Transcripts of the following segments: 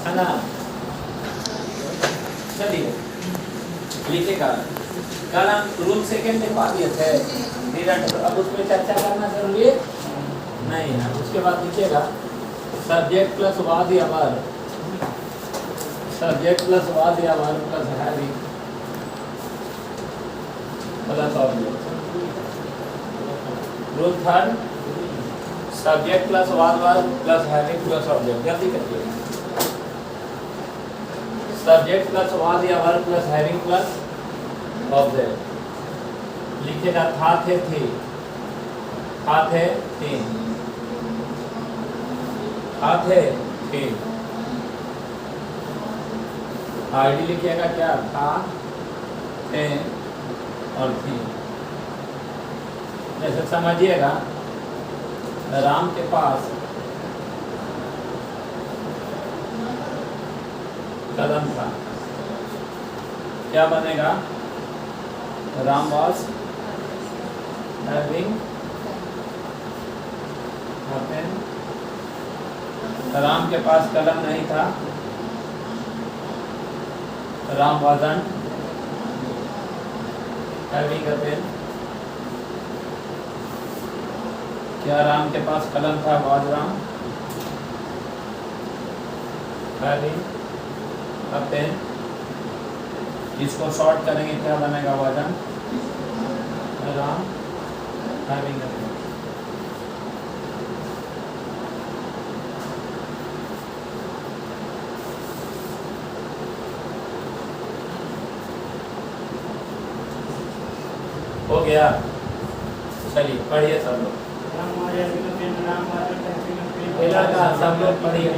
है ना। चलिए लिखेगा, कल हम रूल सेकेंड लिखवा दिए थे, अब उसमें चर्चा करना जरूरी नहीं है। उसके बाद लिखिएगा सब्जेक्ट प्लस वाद या वर्ब, सब्जेक्ट प्लस वाद या verb plus having plus object. Rule third, subject plus would verb plus having plus object. जल्दी करिए, सब्जेक्ट प्लस वाद या verb plus having plus object. लिखेगा था थे थी, था थे थी, था थे थी। आईडी लिखिएगा क्या, था थे और थी। जैसे समझिएगा राम के पास कलम था, क्या बनेगा, Ram was having a pen। Ram के पास कलम नहीं था, Ram wasn't having a pen। क्या राम के पास कलम था, was Ram having a pen। इसको शॉर्ट करेंगे क्या बनेगा, वजन राम हैविंग अ पेन। हो गया। चलिए पढ़िए सब लोग, सब लोग पढ़िए।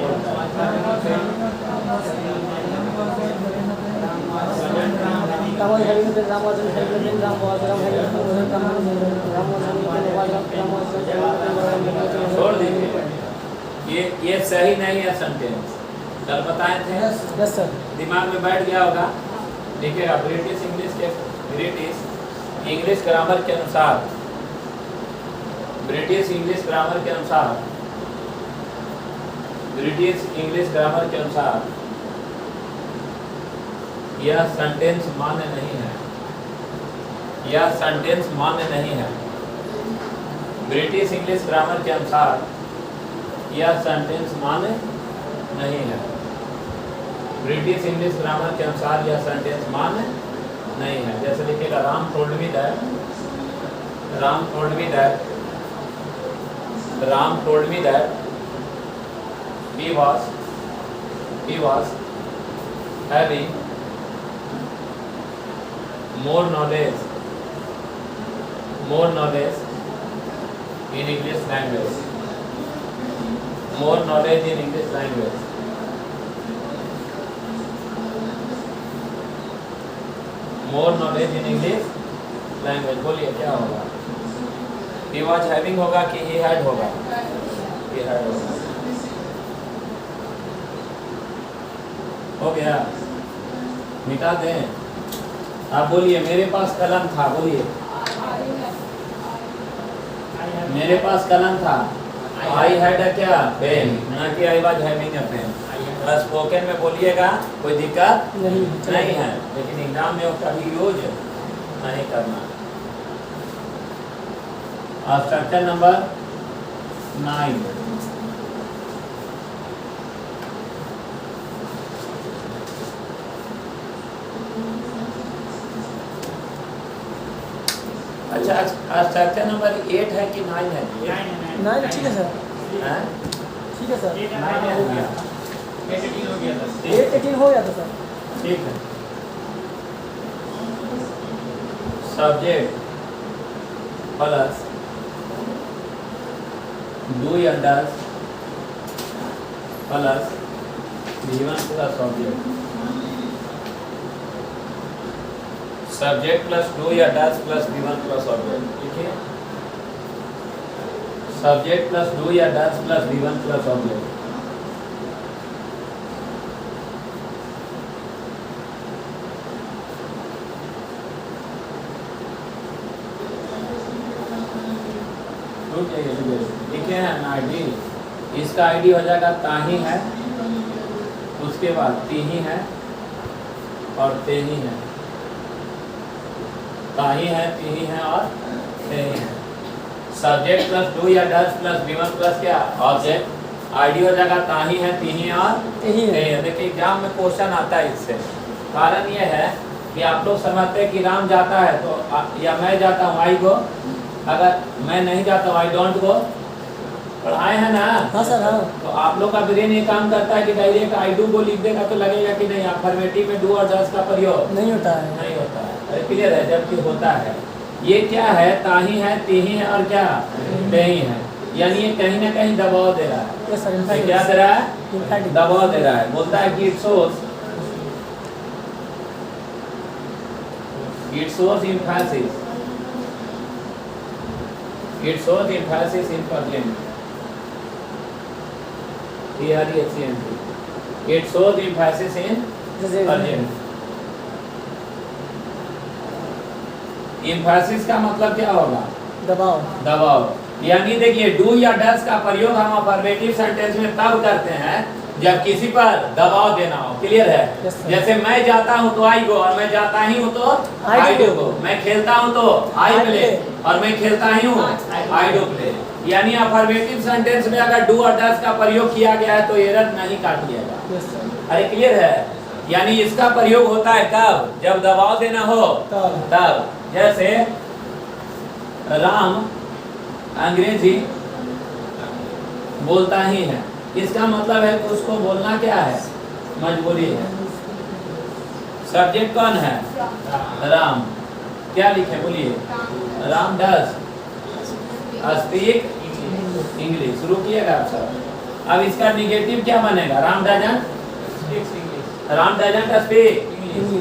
छोड़ दीजिए, ये सही नहीं है सेंटेंस, कल बताए थे। Yes sir. दिमाग में बैठ गया होगा। देखिएगा ब्रिटिश इंग्लिश ग्रामर के अनुसार, ब्रिटिश इंग्लिश ग्रामर के अनुसार, ब्रिटिश इंग्लिश ग्रामर के अनुसार यह सेंटेंस मान्य नहीं है, यह सेंटेंस मान्य नहीं है। ब्रिटिश इंग्लिश ग्रामर के अनुसार यह सेंटेंस मान्य नहीं है। ब्रिटिश इंग्लिश ग्रामर के अनुसार यह सेंटेंस मान्य नहीं है। जैसे लिखिएगा Ram told me that, Ram told me that, Ram told me that he was having more knowledge in English language, more knowledge in English language। more knowledge in English language, बोलिए क्या होगा, he was having होगा कि he had होगा, he had होगा। हो गया, मिटा दें। आप बोलिए मेरे पास कलम था, बोलिए मेरे पास कलम था। आई हैड अ क्या, पेन, ना कि I was having a pen. Spoken में बोलिएगा कोई दिक्कत नहीं है, लेकिन एग्जाम में कभी यूज नहीं करना। स्ट्रक्चर नंबर 9, अच्छा स्ट्रक्चर नंबर 8 है कि 9 है? 9 ठीक है सर, ठीक है सर। 9 हो गया, 18 हो गया था सर। ठीक है। सब्जेक्ट प्लस डू या does plus V1 plus object. Subject plus do या does plus V1 plus object. ठीक है, सब्जेक्ट प्लस डू या does plus V1 plus object. लिखे हैं ना आईडी, इसका आईडी हो जाएगा ताही है, उसके बाद तीही है और तेही है, ताही है, तीही है और तेही है। सब्जेक्ट प्लस डू या डज प्लस वी1 प्लस क्या ऑब्जेक्ट, आईडी हो जाएगा ताही है, तीही है और तेही है। देखिए एग्जाम में क्वेश्चन आता है इससे। कारण ये है कि आप लोग समझते हैं कि राम जाता है तो या मैं जाता हूँ आई गो, अगर मैं नहीं जाता हूँ आई डोंट गो, पढ़ाए हैं ना। हाँ सर हाँ। तो आप लोग का ब्रेन ये काम करता है कि डायरेक्ट आई डू को लिख देगा तो लगेगा कि नहीं अफर्मेटिव में डू और डज का प्रयोग नहीं होता है। नहीं होता है। अरे क्लियर है, जबकि होता है। ये क्या है, ताही है, तीही है और क्या तेही है, यानी ये कहीं ना कहीं दबाव दे रहा है। यस सर, ये क्या दे रहा है, दबाव दे रहा है। बोलता है कि it shows emphasis, it shows emphasis in present, it shows emphasis in present। emphasis का मतलब क्या होगा, दबाव। दबाव। यानी देखिए डू या डज का प्रयोग हम अफर्मेटिव सेंटेंस में तब करते हैं जब किसी पर दबाव देना हो। क्लियर है। yes, जैसे मैं जाता हूँ तो आई गो, और मैं जाता ही हूँ तो आई डू गो। मैं खेलता हूँ तो आई प्ले, और मैं खेलता ही हूँ आई डू प्ले। यानी अफर्मेटिव सेंटेंस में अगर डू और डज का प्रयोग किया गया है तो एरर नहीं काटिएगा। Yes sir. अरे क्लियर है। यानी इसका प्रयोग होता है कब, जब दबाव देना हो तब। जैसे राम अंग्रेजी बोलता ही है, इसका मतलब है कि उसको बोलना क्या है, मजबूरी है। सब्जेक्ट कौन है, राम। क्या लिखे बोलिए, राम डज स्पीक इंग्लिश। शुरू किएगा आप सब। अब इसका निगेटिव क्या बनेगा, राम डजंट स्पीक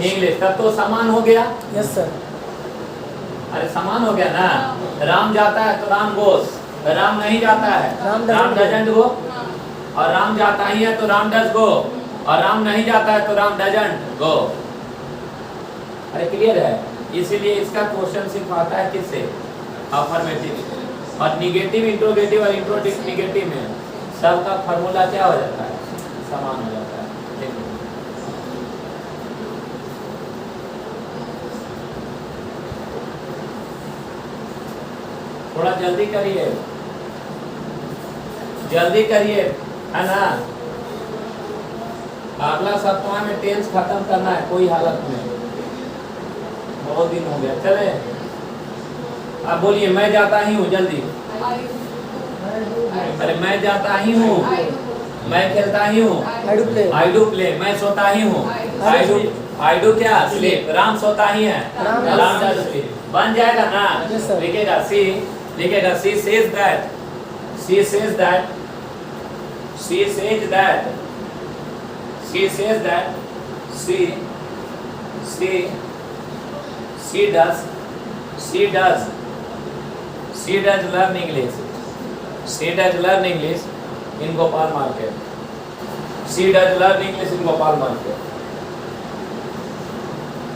इंग्लिश। तब तो समान हो गया। Yes sir. अरे समान हो गया ना। राम जाता है तो राम गोस, राम नहीं जाता है राम डजंट गो, और राम जाता ही है तो राम डज गो, और राम नहीं जाता है तो राम डजंट गो। अरे क्लियर है। इसीलिए इसका क्वेश्चन सिर्फ आता है किससे, अफर्मेटिव। और निगेटिव, इंट्रोगेटिव और इंट्रोगेटिव निगेटिव में सबका फार्मूला क्या हो जाता है, समान हो जाता है। थोड़ा जल्दी करिए, जल्दी करिए, है ना। अगला सप्ताह में टेंस खत्म करना है कोई हालत में, बहुत दिन हो गया। चले अब बोलिए, मैं जाता ही हूँ, जल्दी। अरे मैं जाता ही हूँ, मैं खेलता ही हूँ, आई डू प्ले। मैं सोता ही हूँ, आई डू क्या, स्लीप। राम सोता ही है, राम डज स्लीप। बन जाएगा ना। लिखेगा सी, लिखेगा she says that, she says that, she says that, she says that, she does, she does learn English, she does learn English in Gopal market, she does learn English in Gopal market।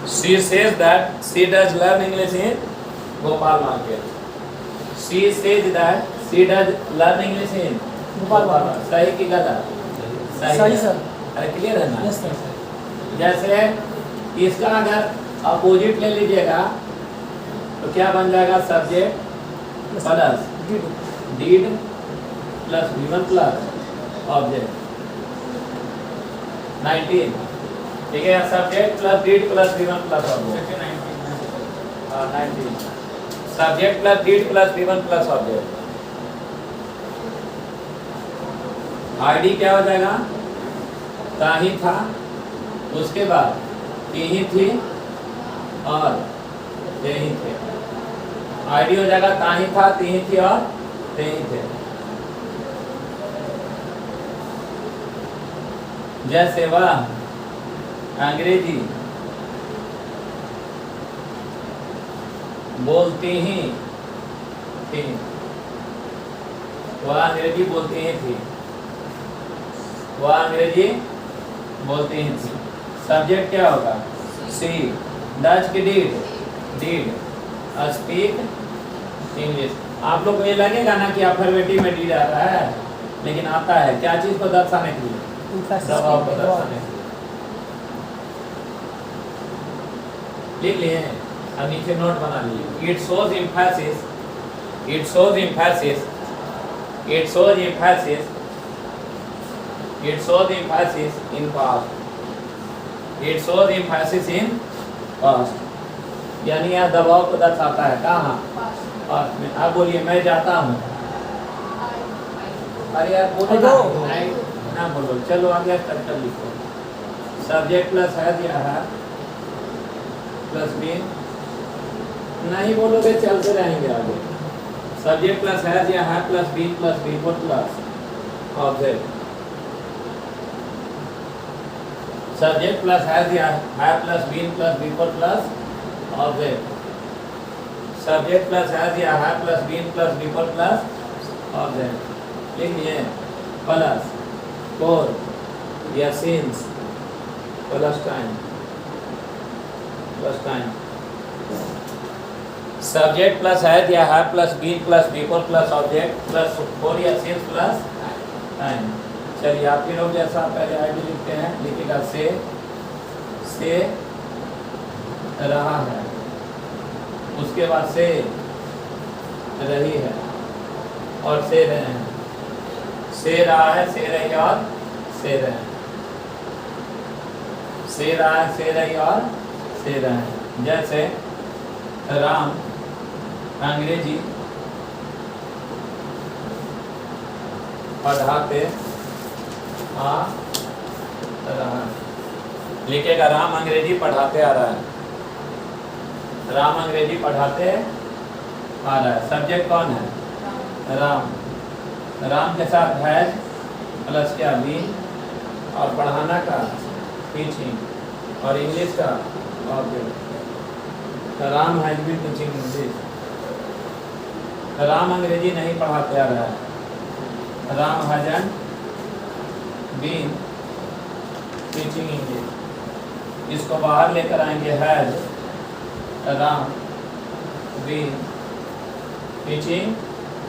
She says that she does learn English in Gopal market, she says that she does learn English in Gopal market। सही की गलत, सही sir. अरे clear है ना। Yes sir. जैसे इसका अगर अपोजिट ले लीजिएगा तो क्या बन जाएगा, subject plus did plus V one plus object. 19 ठीक है, subject plus did plus V one plus object. 19 subject plus did plus V one plus object. ID क्या हो जाएगा, ताही था, उसके बाद तीही थी और तेही थे। आईडी हो जाएगा ताही था, तीही थी और तेही थे। जैसे वह अंग्रेजी बोलती ही थी, वह अंग्रेजी बोलती ही थी, वह अंग्रेजी बोलती ही थी। सब्जेक्ट क्या होगा, सी। डज की डीड, डीड स्पीक इंग्लिश। आप लोग को ये लगेगा ना कि अफर्मेटिव में डीड आता है, लेकिन आता है क्या चीज को दर्शाने के लिए, Emphasis दबाव के को लिए, दर्शाने के लिए लिख लिए। अब नीचे नोट बना लीजिए। It shows emphasis, it shows emphasis, it shows emphasis, it shows emphasis in past, it shows emphasis in past, यानी यह दबाव को दर्शाता है। कहाँ? पास्ट में। आप बोलिए मैं जाता हूँ। अरे यार बोलो ना, ना बोलो। चलो आगे स्ट्रक्चर लिखो। सब्जेक्ट प्लस हैज या है प्लस बीन, नहीं बोलोगे चलते रहेंगे आगे। सब्जेक्ट प्लस हैज या है plus been plus before plus object. Subject plus has या है plus been plus before plus object. Subject plus has या है plus been plus before plus object. लिख लिए। प्लस फोर या since plus time, plus time. Subject plus has या है plus been plus before plus object plus for या since plus time. चलिए आप ही लोग जैसा पहले आईडी लिखते हैं, लिखिएगा से रहा है, उसके बाद से रही है और से रहे हैं। से रहा है, से रही और से रहे। से रहा है, से रही और से रहे। जैसे राम अंग्रेजी पढ़ाते आ रहा है। लिखेगा राम अंग्रेजी पढ़ाते आ रहा है, राम अंग्रेजी पढ़ाते आ रहा है। सब्जेक्ट कौन है? राम। राम के साथ हैज प्लस क्या बी, और पढ़ाना का टीचिंग, और इंग्लिश का object. Ram has been teaching English. Ram अंग्रेजी नहीं पढ़ाते आ रहा है। Ram hasn't been teaching English. इसको बाहर लेकर आएंगे। Has Ram been teaching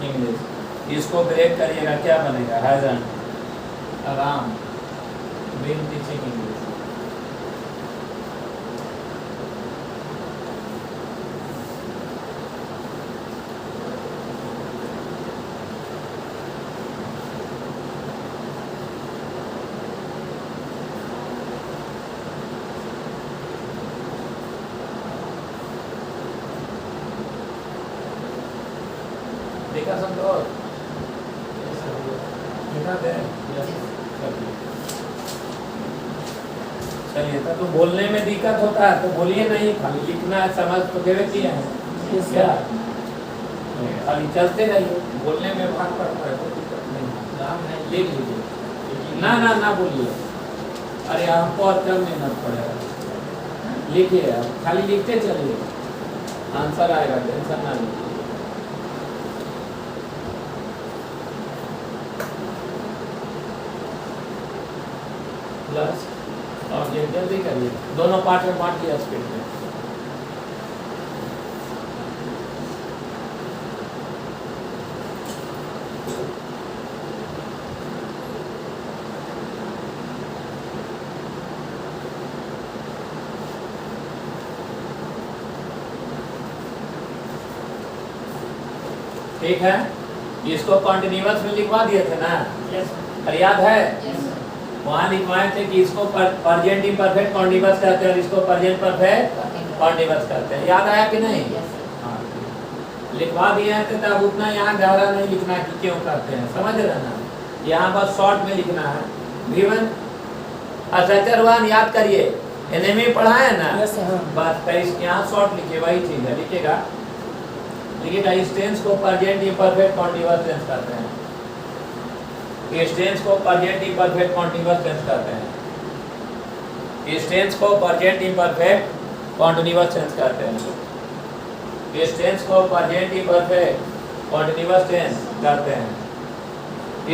English. इसको ब्रेक करिएगा, क्या बनेगा? Hasn't Ram been teaching English. देखा संतोष? लिखा दे। चलिए, तो बोलने में दिक्कत होता है तो बोलिए नहीं, खाली लिखना है। समझ तो देवे किया है क्या? खाली चलते रहिए, बोलने में भाग पड़ता है, कोई दिक्कत नहीं। लिख लीजिए। ना ना ना बोलिए। अरे हमको और कम मेहनत पड़ेगा। लिखिए, आप खाली लिखते चलिए, आंसर आएगा, टेंशन ना लीजिए। प्लस ऑब्जेक्ट जल्दी करिए, दोनों पार्ट में बांट दिया स्पीड में। ठीक है, इसको कॉन्टिन्यूअस में लिखवा दिए थे ना? अरे याद है? वहाँ लिखवाए थे कि इसको प्रेजेंट इम्परफेक्ट कॉन्टिन्यूअस कहते हैं और इसको प्रेजेंट परफेक्ट कॉन्टिन्यूअस कहते हैं। याद आया कि नहीं? हाँ, लिखवा दिए हैं तो तब उतना यहाँ गहरा नहीं लिखना कि क्यों कहते हैं, समझ रहे ना? यहाँ बस शॉर्ट में लिखना है। V1 असचरवान याद करिए, एनएमए पढ़ा है ना? बस यहाँ शॉर्ट लिखिए, वही चीज है। लिखिएगा, लिखिएगा इस टेंस को प्रेजेंट इम्परफेक्ट कॉन्टिन्यूअस टेंस कहते हैं। इस टेंस को प्रेजेंट इम्परफेक्ट कॉन्टिन्यूअस टेंस कहते हैं। इस टेंस को प्रेजेंट इम्परफेक्ट कॉन्टिन्यूअस टेंस कहते हैं। इस टेंस को प्रेजेंट इम्परफेक्ट कॉन्टिन्यूअस टेंस कहते हैं।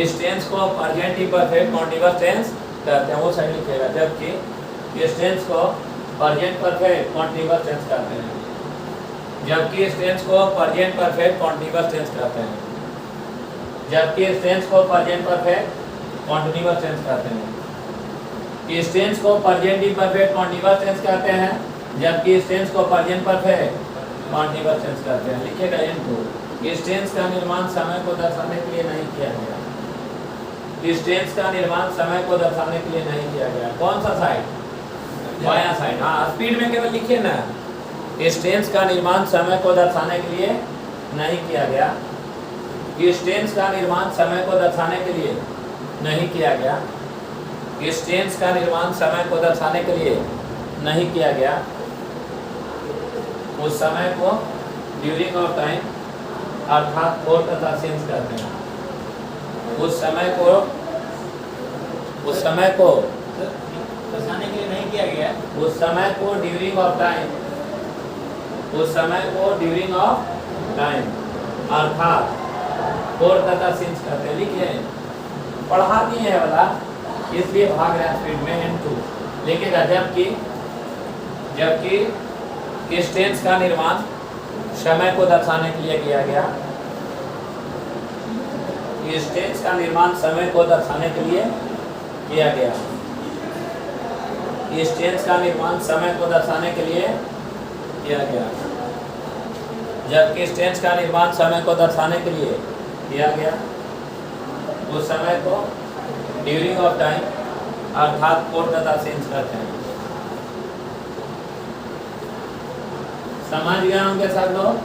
इस टेंस को प्रेजेंट इम्परफेक्ट कॉन्टिन्यूअस टेंस कहते हैं। वो सही लिखेगा। जबकि इस टेंस को प्रेजेंट परफेक्ट कॉन्टिन्यूअस टेंस कहते हैं। जबकि इस टेंस को प्रेजेंट परफेक्ट कॉन्टिन्यूअस टेंस कहते हैं। जबकि इस टेंस को प्रेजेंट परफेक्ट कॉन्टिन्यूअस टेंस कहते हैं। इस टेंस को प्रेजेंट इम्परफेक्ट कॉन्टिन्यूअस टेंस कहते हैं, जबकि इस टेंस को प्रेजेंट परफेक्ट कॉन्टिन्यूअस टेंस कहते हैं। लिखिएगा इनको। इस टेंस का निर्माण समय को दर्शाने के लिए नहीं किया गया। इस टेंस का निर्माण समय को दर्शाने के लिए नहीं किया गया। कौन सा साइड? बायां साइड। हाँ, स्पीड में केवल लिखिए ना। इस टेंस का निर्माण समय को दर्शाने के लिए नहीं किया गया। इस टेंस का निर्माण समय को दर्शाने के लिए नहीं किया गया। इस टेंस का निर्माण समय को दर्शाने के लिए नहीं किया गया। उस समय को ड्यूरिंग ऑफ टाइम अर्थात फोर तथा सिंस कहते हैं। उस समय को दर्शाने के लिए नहीं किया गया। उस समय को ड्यूरिंग ऑफ टाइम, उस समय को ड्यूरिंग ऑफ टाइम अर्थात फोर तथा सिंस कहते हैं। लिखिए, पढ़ा दिए है वाला, इसलिए भाग रहे हैं स्पीड में। इनटू लिखिएगा। जबकि इस टेंस का निर्माण समय को दर्शाने के लिए किया गया। इस टेंस का निर्माण समय को दर्शाने के लिए किया गया। इस टेंस का निर्माण समय को दर्शाने के लिए किया गया। जबकि इस टेंस का निर्माण समय को दर्शाने के लिए किया गया। उस समय को ड्यूरिंग ऑफ टाइम अर्थात फोर तथा सिंस कहते हैं। समझ गया होंगे सब लोग?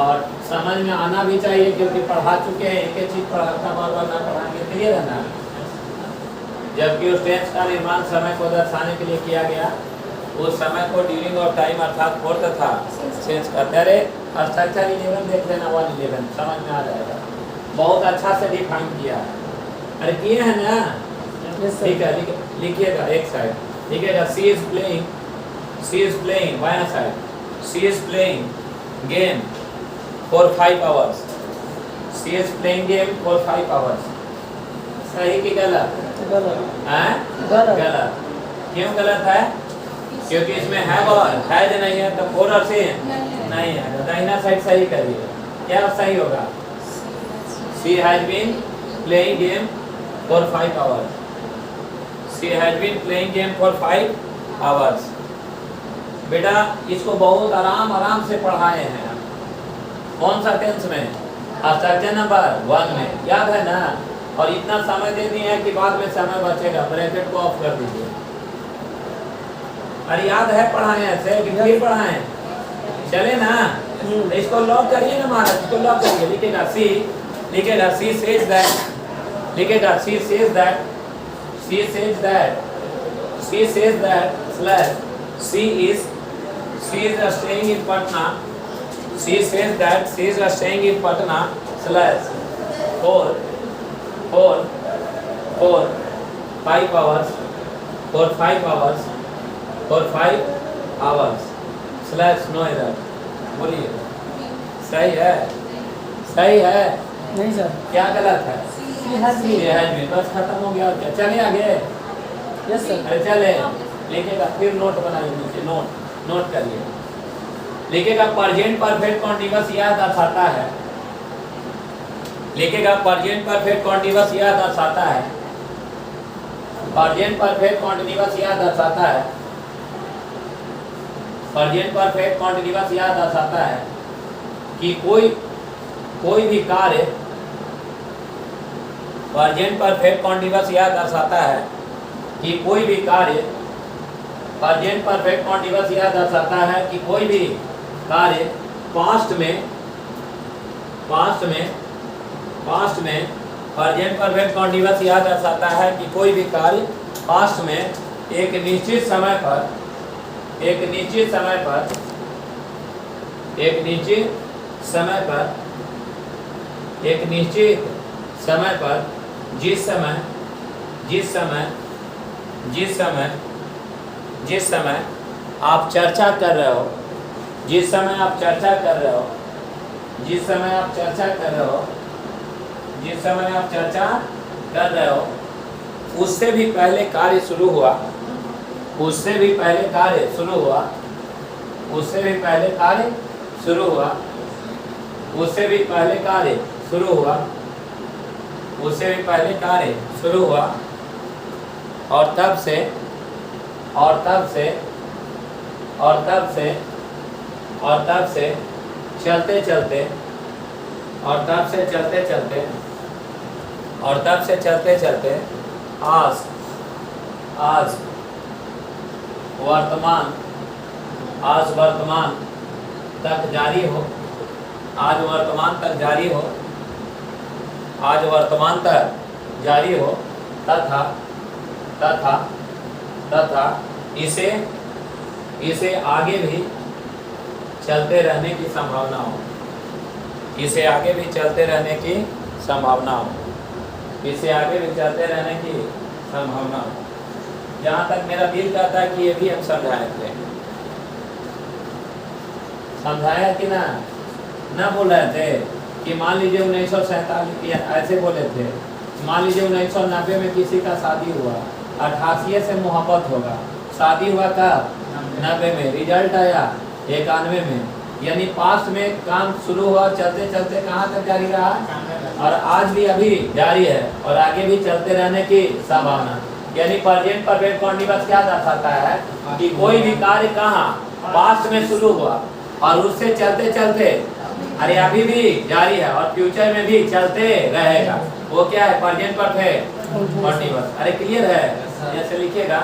और समझ में आना भी चाहिए, क्योंकि पढ़ा चुके हैं। एक चीज पढ़ाता बार बार ना पढ़ाएंगे क्लियर है ना। जबकि उस टेंस का निर्माण समय को दर्शाने के लिए किया गया। उस समय को ड्यूरिंग ऑफ टाइम अर्थात फोर तथा सिंस कहते हैं। अरे स्ट्रक्चर 11 देख लेना, 111 समझ में आ जाएगा। बहुत अच्छा से डिफाइन किया है। अरे किए हैं ना? ठीक है, लिखिएगा एक साइड। लिखिएगा सी इज प्लेइंग बायां side. She is playing game for 5 hours. She is playing game for 5 hours. सही कि गलत? गलत। क्यों गलत है? क्योंकि इसमें हैव और हैज नहीं है, तो फोर और से नहीं है। दाहिना साइड सही करिए। क्या सही होगा? She has been playing game for 5 hours. She has been playing game for 5 hours. बेटा इसको बहुत आराम से पढ़ाए हैं। कौन सा टेंस में? स्ट्रक्चर नंबर 1 में, याद है ना। और इतना समय दे दिए हैं कि बाद में समय बचेगा। ब्रैकेट को ऑफ कर दीजिए। अरे याद है पढ़ाए ऐसे कि फिर पढ़ाए? चले ना। तो इसको लॉक करिए ना महाराज, इसको लॉक करिए। लिखेगा सी, लिखेगा सी सेज दैट, लिखेगा she says that, she says that, she says that slash she is staying in Patna. She says that she is staying in Patna slash for 5 hours slash no error. बोलिए सही है? सही है? नहीं sir. क्या गलत है? ये है बस खत्म हो गया। क्या चले आगे? Yes sir. अरे चले। लिखेगा फिर नोट बनाइए नीचे। नोट करिए। लिखेगा प्रेजेंट परफेक्ट कॉन्टिन्यूअस यह दर्शाता है। लिखेगा प्रेजेंट परफेक्ट कॉन्टिन्यूअस यह दर्शाता है। प्रेजेंट परफेक्ट कॉन्टिन्यूअस यह दर्शाता है। प्रेजेंट परफेक्ट कॉन्टिन्यूअस यह दर्शाता है कि कोई भी कार्य। प्रेजेंट परफेक्ट कॉन्टिन्यूअस यह दर्शाता है कि कोई भी कार्य। प्रेजेंट परफेक्ट कॉन्टिन्यूअस यह दर्शाता है कि कोई भी कार्य पास्ट में प्रेजेंट परफेक्ट कॉन्टिन्यूअस यह दर्शाता है कि कोई भी कार्य पास्ट में एक निश्चित समय पर जिस समय आप चर्चा कर रहे हो, जिस समय आप चर्चा कर रहे हो उससे भी पहले कार्य शुरू हुआ। उससे भी पहले कार्य शुरू हुआ। उससे भी पहले कार्य शुरू हुआ। उससे भी पहले कार्य शुरू हुआ। उससे भी पहले कार्य शुरू हुआ और तब से और तब से और तब से और तब से चलते चलते और तब से चलते चलते और तब से चलते चलते आज आज वर्तमान आज वर्तमान तक जारी हो, आज वर्तमान तक जारी हो, आज वर्तमान तक जारी हो, तथा तथा तथा इसे इसे आगे भी चलते रहने की संभावना हो, इसे आगे भी चलते रहने की संभावना हो, इसे आगे भी चलते रहने की संभावना हो। जहाँ तक मेरा दिल कहता है कि ये भी हम समझाए थे, समझाया कि ना बोल रहे थे कि मान लीजिए 1947 ऐसे बोले थे, मान लीजिए 1990 में किसी का शादी हुआ, 88 से मोहब्बत होगा, शादी हुआ कब 90 में, रिजल्ट आया 91 में, यानी पास्ट में काम शुरू हुआ, चलते चलते कहाँ तक जारी रहा और आज भी अभी जारी है और आगे भी चलते रहने की संभावना। यानी प्रेजेंट परफेक्ट कॉन्टिन्यूअस क्या दर्शाता है कि कोई भी कार्य कहाँ पास्ट में शुरू हुआ और उससे चलते चलते अरे अभी भी जारी है और फ्यूचर में भी चलते रहेगा। वो क्या है? Present perfect continuous. अरे क्लियर है? जैसे लिखिएगा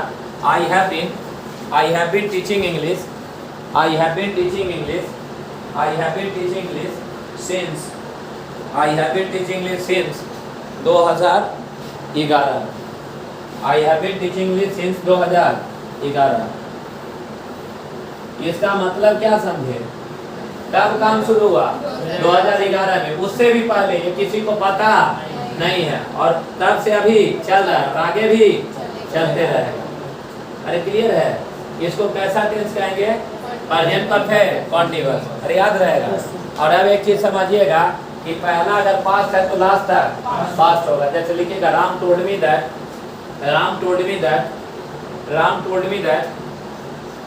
I have been teaching English, I have been teaching English. I have been teaching English since. I have been teaching English since 2011. I have been teaching English since 2011. इसका मतलब क्या समझे? कब काम शुरू हुआ? 2011 में। उससे भी पहले ये किसी को पता नहीं है और तब से अभी चल रहा है और आगे भी चलते रहेगा। अरे क्लियर है? इसको कैसा टेंस कहेंगे? Present perfect continuous. अरे याद रहेगा। और अब एक चीज समझिएगा कि पहला अगर पास्ट है तो लास्ट तक पास्ट होगा। जैसे लिखिएगा Ram told me that, Ram told me that, Ram told me that,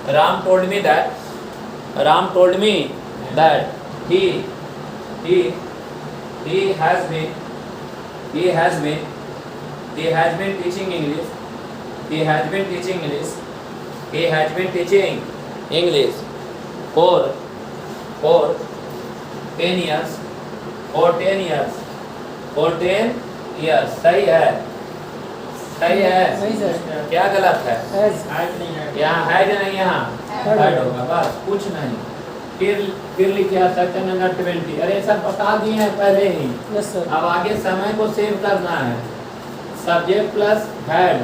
Ram told me that, Ram told me that he has been teaching English, he has been teaching English, he has been teaching English for 10 years, for 10 years, for 10 years। सही है? सही है? सही sir. क्या गलत है? यहाँ है या नहीं? यहाँ है होगा, बस कुछ नहीं। फिर लिखिए सेक्शन नंबर 20। अरे सब बता दिए हैं पहले ही। Yes sir. अब आगे समय को सेव करना है। Subject plus had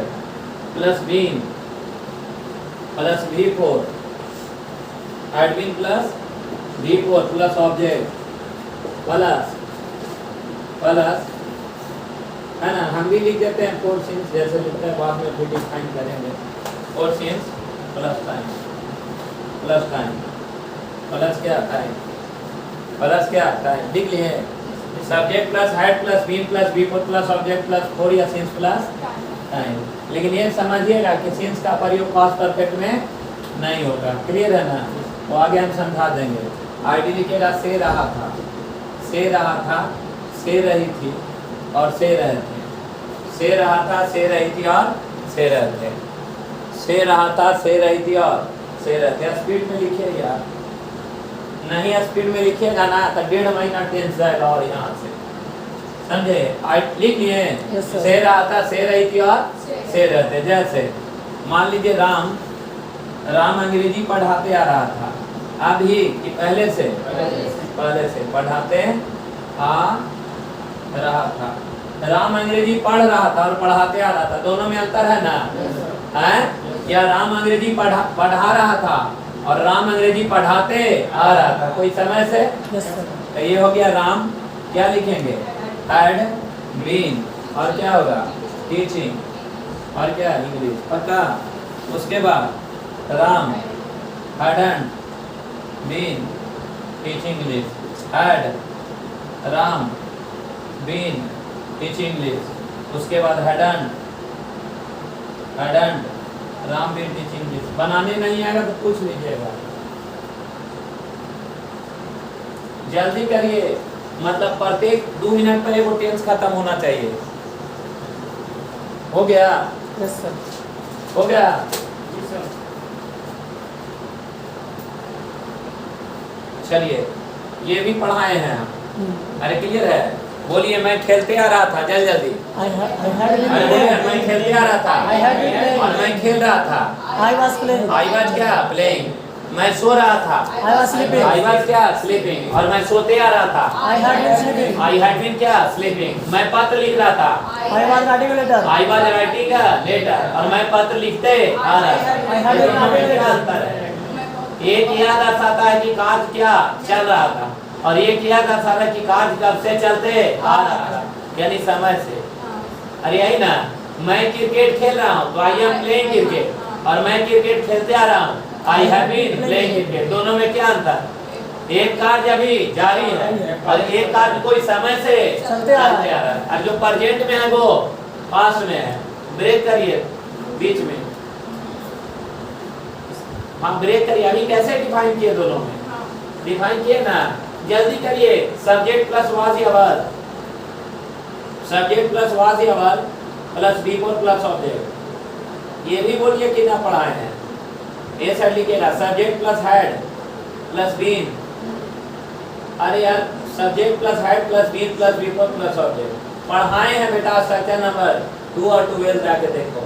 plus been plus V4, had been plus V4 plus object plus है ना। हम भी लिख देते हैं फोर सिंस, जैसे लिखते हैं, बाद में फिर डिफाइन करेंगे। For since plus time plus क्या टाइम, प्लस क्या टाइम। लिख लिए subject plus had plus been plus V4 plus object plus 4 या सिंस प्लस टाइम। लेकिन ये समझिएगा कि सिंस का प्रयोग पास्ट परफेक्ट में नहीं होगा। क्लियर है ना? वो आगे हम समझा देंगे। आईडी लिखिएगा से रहा था, से रहा था, से रही थी और से रहे थे, से रहा था, से रही थी और से रहे थे, से रहा था, से रही थी और से रहे थे। स्पीड में लिखिएगा, नहीं स्पीड में लिखिएगा ना तो 1.5 महीना टेंस जाएगा। और यहाँ से समझे? लिख लिए से रहा था, से रही थी और से रहते। जैसे मान लीजिए राम अंग्रेजी पढ़ाते आ रहा था, अभी कि पहले से पढ़ाते आ रहा था। राम अंग्रेजी पढ़ रहा था और पढ़ाते आ रहा था, दोनों में अंतर है ना? है? या राम अंग्रेजी पढ़ा रहा था और राम अंग्रेजी पढ़ाते आ रहा था कोई समय से। तो ये हो गया राम, क्या लिखेंगे? हैड बीन और क्या होगा? टीचिंग और क्या? इंग्लिश। पक्का? उसके बाद Ram hadn't been teaching English, had Ram been teaching English. उसके बाद hadn't Ram been teaching English. बनाने नहीं आएगा तो पूछ लीजिएगा, जल्दी करिए। मतलब प्रत्येक 2 मिनट पर वो टेंस खत्म होना चाहिए। हो गया? Yes sir. हो गया? चलिए ये भी पढ़ाए हैं हम। अरे क्लियर है? बोलिए मैं खेलते आ रहा था, जल्दी जल्दी। अरे बोलिए मैं खेलते आ रहा था और मैं खेल रहा था। I was playing. I was क्या? प्लेइंग। मैं सो रहा था। I was sleeping. I was क्या? स्लीपिंग। और मैं सोते आ रहा था। I had been sleeping. I had been क्या? स्लीपिंग। मैं पत्र लिख रहा था। I was writing a letter. I was writing का लेटर और मैं पत्र लिखते आ रहा था। I had been writing a क्या letter. अंतर है? एक यह दर्शाता है कि कार्य क्या चल रहा था और एक यह दर्शाता है कि कार्य कब से चलते आ रहा था, यानी समय से। अरे यही ना, मैं क्रिकेट खेल रहा हूँ तो आई एम प्लेइंग क्रिकेट और मैं क्रिकेट खेलते आ रहा हूँ I have been playing cricket. दोनों में क्या अंतर? एक कार्य अभी जारी है और एक कार्य कोई समय से चलते आ रहा है और जो प्रेजेंट में है वो पास्ट में है। ब्रेक करिए बीच में, हम ब्रेक करिए। अभी कैसे डिफाइन किए? दोनों में डिफाइन किए ना, जल्दी करिए। सब्जेक्ट प्लस वाज या वर्ब, सब्जेक्ट प्लस वाज या verb plus before plus object. ये भी बोलिए कि ना पढ़ाए हैं? ये सर लिखेगा subject plus had plus been. अरे यार subject plus had plus been plus before plus object पढ़ाए हैं बेटा। सेक्शन नंबर 2 और 12 जाके देखो,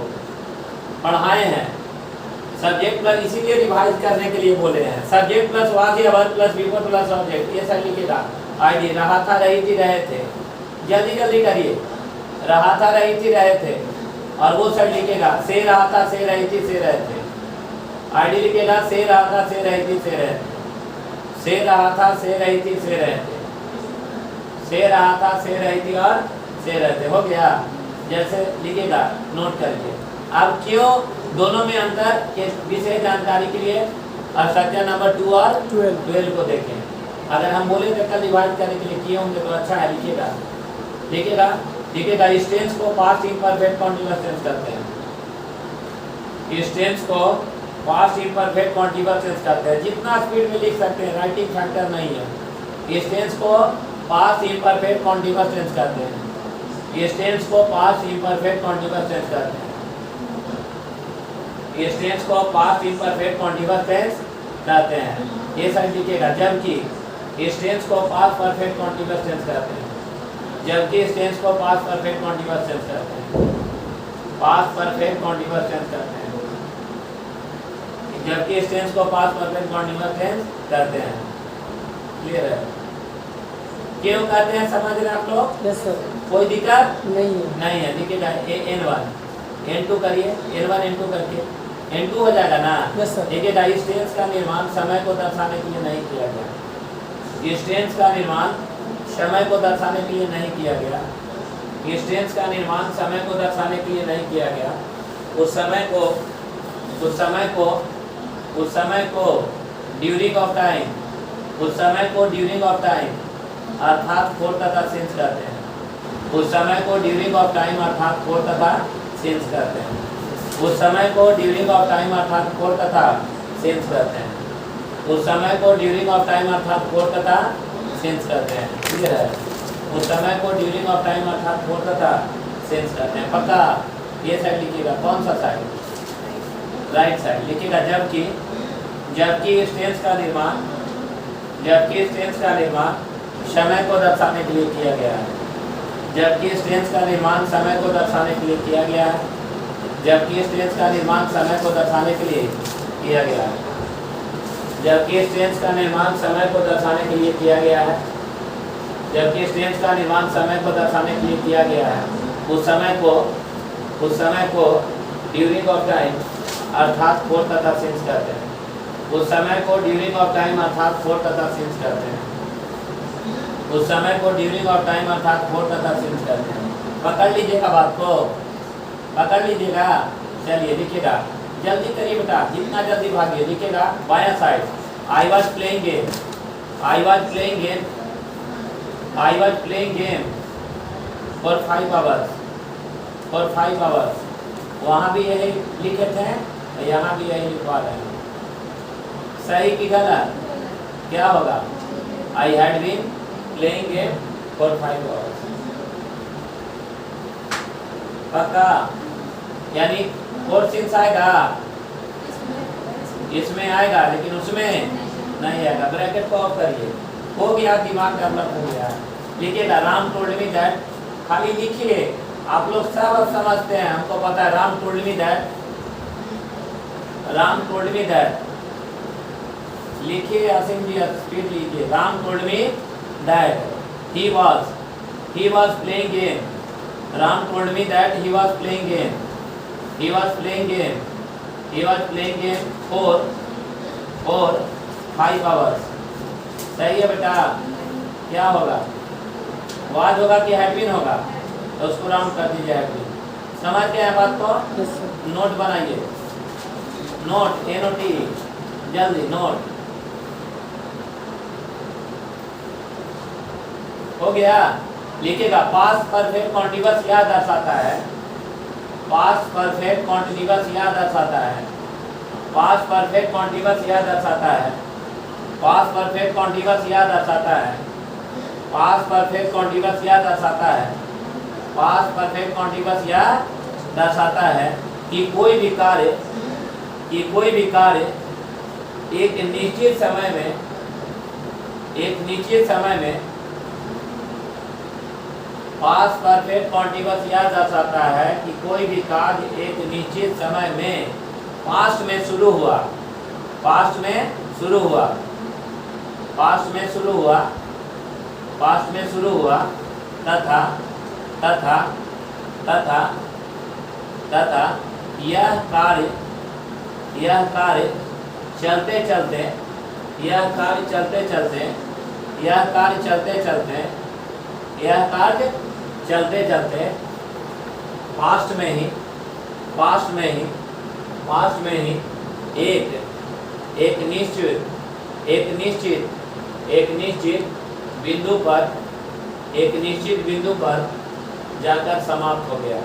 पढ़ाए हैं। सब्जेक्ट प्लस इसीलिए रिवाइज करने के लिए बोले हैं। सब्जेक्ट प्लस वाज या verb plus before plus object. ये सर लिखेगा आईडी। रहा था, रही थी, रहे थे। जल्दी जल्दी करिए। रहा था, रही थी, रहे थे और वो सर लिखेगा से रहा था, से रही थी, से रहे थे। आईडी लिखेगा से रहा था, से रही थी, से रहे थे। से रहा था, से रही थी, से रहे थे। से रहा था, से रही थी और से रहे थे। हो गया? जैसे लिखेगा नोट करके। अब क्यों दोनों में अंतर के विशेष जानकारी के लिए और सेक्शन नंबर 2 और 12 को देखें। अगर हम बोले तो कल रिवाइज करने के लिए किए होंगे तो अच्छा है। लिखिएगा लिखिएगा लिखिएगा इस टेंस को पास्ट इम्परफेक्ट कॉन्टिन्यूअस टेंस करते हैं। इस टेंस को पास्ट इम्परफेक्ट कॉन्टिन्यूअस टेंस करते हैं। जितना स्पीड में लिख सकते हैं, राइटिंग फैक्टर नहीं है। इस टेंस को पास्ट इम्परफेक्ट कॉन्टिन्यूअस टेंस करते हैं। इस टेंस को पास्ट इम्परफेक्ट कॉन्टिन्यूअस टेंस करते हैं। इस टेंस को पास्ट इम्परफेक्ट कॉन्टिन्यूअस टेंस कहते हैं। ये साइड लिखिएगा। जबकि इस टेंस को पास्ट परफेक्ट कॉन्टिन्यूअस टेंस कहते हैं। जबकि इस टेंस को पास्ट परफेक्ट कॉन्टिन्यूअस टेंस कहते हैं। पास्ट परफेक्ट कॉन्टिन्यूअस टेंस कहते हैं। जबकि इस टेंस को पास्ट परफेक्ट कॉन्टिन्यूअस टेंस कहते हैं। क्लियर है? क्यों कहते हैं समझ रहे आप लोग? Yes sir. कोई दिक्कत नहीं है। लिखिएगा N1 N2 करिए। N1 N2 करके N2 हो जाएगा ना? Yes sir. देखिएगा इस टेंस का निर्माण समय को दर्शाने के लिए नहीं किया गया। इस टेंस का निर्माण समय को दर्शाने के लिए नहीं किया गया। इस टेंस का निर्माण समय को दर्शाने के लिए नहीं किया गया। उस समय को ड्यूरिंग ऑफ टाइम, उस समय को ड्यूरिंग ऑफ टाइम अर्थात फोर तथा सिंस करते हैं। उस समय को ड्यूरिंग ऑफ टाइम अर्थात फोर तथा सिंस करते हैं। उस समय को ड्यूरिंग ऑफ टाइम अर्थात फोर तथा सिंस करते हैं। उस समय को ड्यूरिंग ऑफ टाइम अर्थात फोर तथा सिंस करते हैं। क्लियर है? उस समय को ड्यूरिंग ऑफ टाइम अर्थात फोर तथा सिंस करते हैं। पक्का? ये साइड लिखिएगा। कौन सा साइड? राइट साइड लिखिएगा। जबकि इस टेंस का निर्माण समय को दर्शाने के लिए किया गया है। जबकि इस टेंस का निर्माण समय को दर्शाने के लिए किया गया है। जबकि इस टेंस का निर्माण समय को दर्शाने के लिए किया गया है। जबकि इस टेंस का निर्माण समय को दर्शाने के लिए किया गया है। जबकि इस टेंस का निर्माण समय को दर्शाने के लिए किया गया है। उस समय को ड्यूरिंग ऑफ टाइम अर्थात फोर तथा सिंस करते हैं। उस समय को ड्यूरिंग ऑफ टाइम अर्थात फोर तथा सिंस करते हैं। उस समय को ड्यूरिंग ऑफ टाइम अर्थात फोर तथा सिंस करते हैं। पकड़ लीजिएगा बात को, पकड़ लीजिएगा। चलिए लिखिएगा। जल्दी करिए बेटा, जितना जल्दी भागिए। लिखिएगा बायां side. I was playing game, I was playing game, I was playing game for 5 hours, for 5 hours. वहाँ भी यही लिखे थे, यहाँ भी यही लिखवा रहे हैं। सही की गलत? क्या होगा? I had been playing game for 5 hours. पक्का? यानी फोर सिंस आएगा, इसमें आएगा लेकिन उसमें नहीं आएगा। ब्रैकेट को ऑफ करिए। हो गया, दिमाग डेवलप हो गया। लिखिएगा राम टोल्ड मी दैट, खाली लिखिए। आप लोग सब अब समझते हैं, हमको पता है। Ram told me that, Ram told me that लिखिए। असीम जी स्पीड लीजिए। Ram told me that he was playing game. Ram told me that he was playing game. He was playing game for 5 hours. सही है बेटा। क्या होगा? वाज होगा कि हैड बीन होगा? तो उसको राउंड कर दीजिए हैड बीन। समझ गए हैं बात को? नोट बनाइए। नोट NOT, जल्दी नोट। हो गया? लिखिएगा पास्ट परफेक्ट कॉन्टिन्यूअस क्या दर्शाता है? पास्ट परफेक्ट कॉन्टिन्यूअस क्या दर्शाता है? पास्ट परफेक्ट कॉन्टिन्यूअस क्या दर्शाता है? पास्ट परफेक्ट कॉन्टिन्यूअस क्या दर्शाता है? पास्ट परफेक्ट कॉन्टिन्यूअस क्या दर्शाता है? पास्ट परफेक्ट कॉन्टिन्यूअस क्या दर्शाता है कि कोई भी कार्य एक निश्चित समय में पास्ट परफेक्ट कॉन्टिन्यूअस यह दर्शाता है कि कोई भी कार्य एक निश्चित समय में पास्ट में शुरू हुआ तथा यह कार्य चलते चलते पास्ट में ही एक निश्चित बिंदु पर जाकर समाप्त हो गया।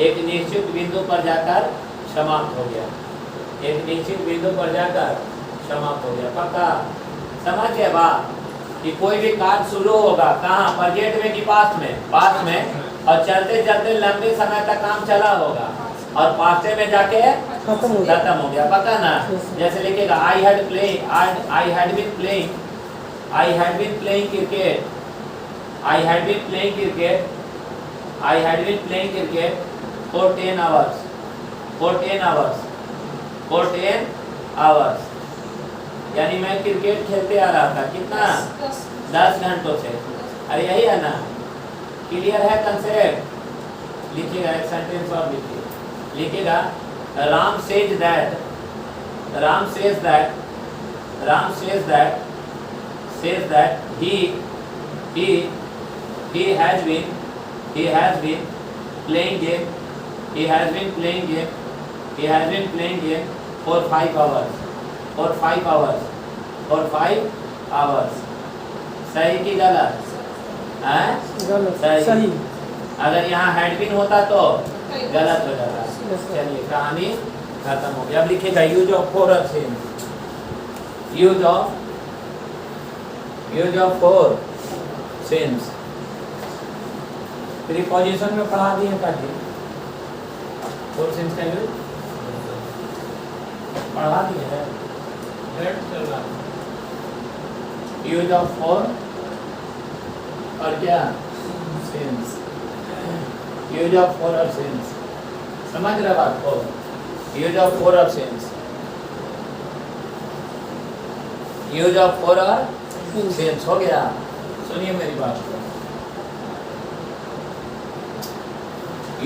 एक निश्चित बिंदु पर जाकर समाप्त हो गया। पक्का समझ गए बात? कि कोई भी कार्य शुरू होगा कहाँ? प्रेजेंट में कि पास्ट में, और चलते चलते लंबे समय तक काम चला होगा और पास्ट में जाके खत्म हो गया। पता ना? जैसे लिखेगा I had been playing cricket for 10 hours। यानी मैं क्रिकेट खेलते आ रहा था। कितना? 10 घंटों से। अरे यही है ना? क्लियर है कंसेप्ट? लिखिएगा एक सेंटेंस और लिखिएगा Ram says that he has been playing game for 5 hours। सही कि गलत? सही। अगर यहाँ हैड बीन होता तो गलत हो जाता। चलिए कहानी खत्म हो गया। अब लिखिएगा use of four since. Use of four since preposition में पढ़ा दिए काटी। फोर सिंस का यूज पढ़ा दिए है। यूज ऑफ फोर और क्या सिंस। यूज ऑफ फोर और सिंस। समझ रहे बात को? यूज ऑफ फोर और सिंस। यूज ऑफ फोर और सिंस हो गया। सुनिए मेरी बात को।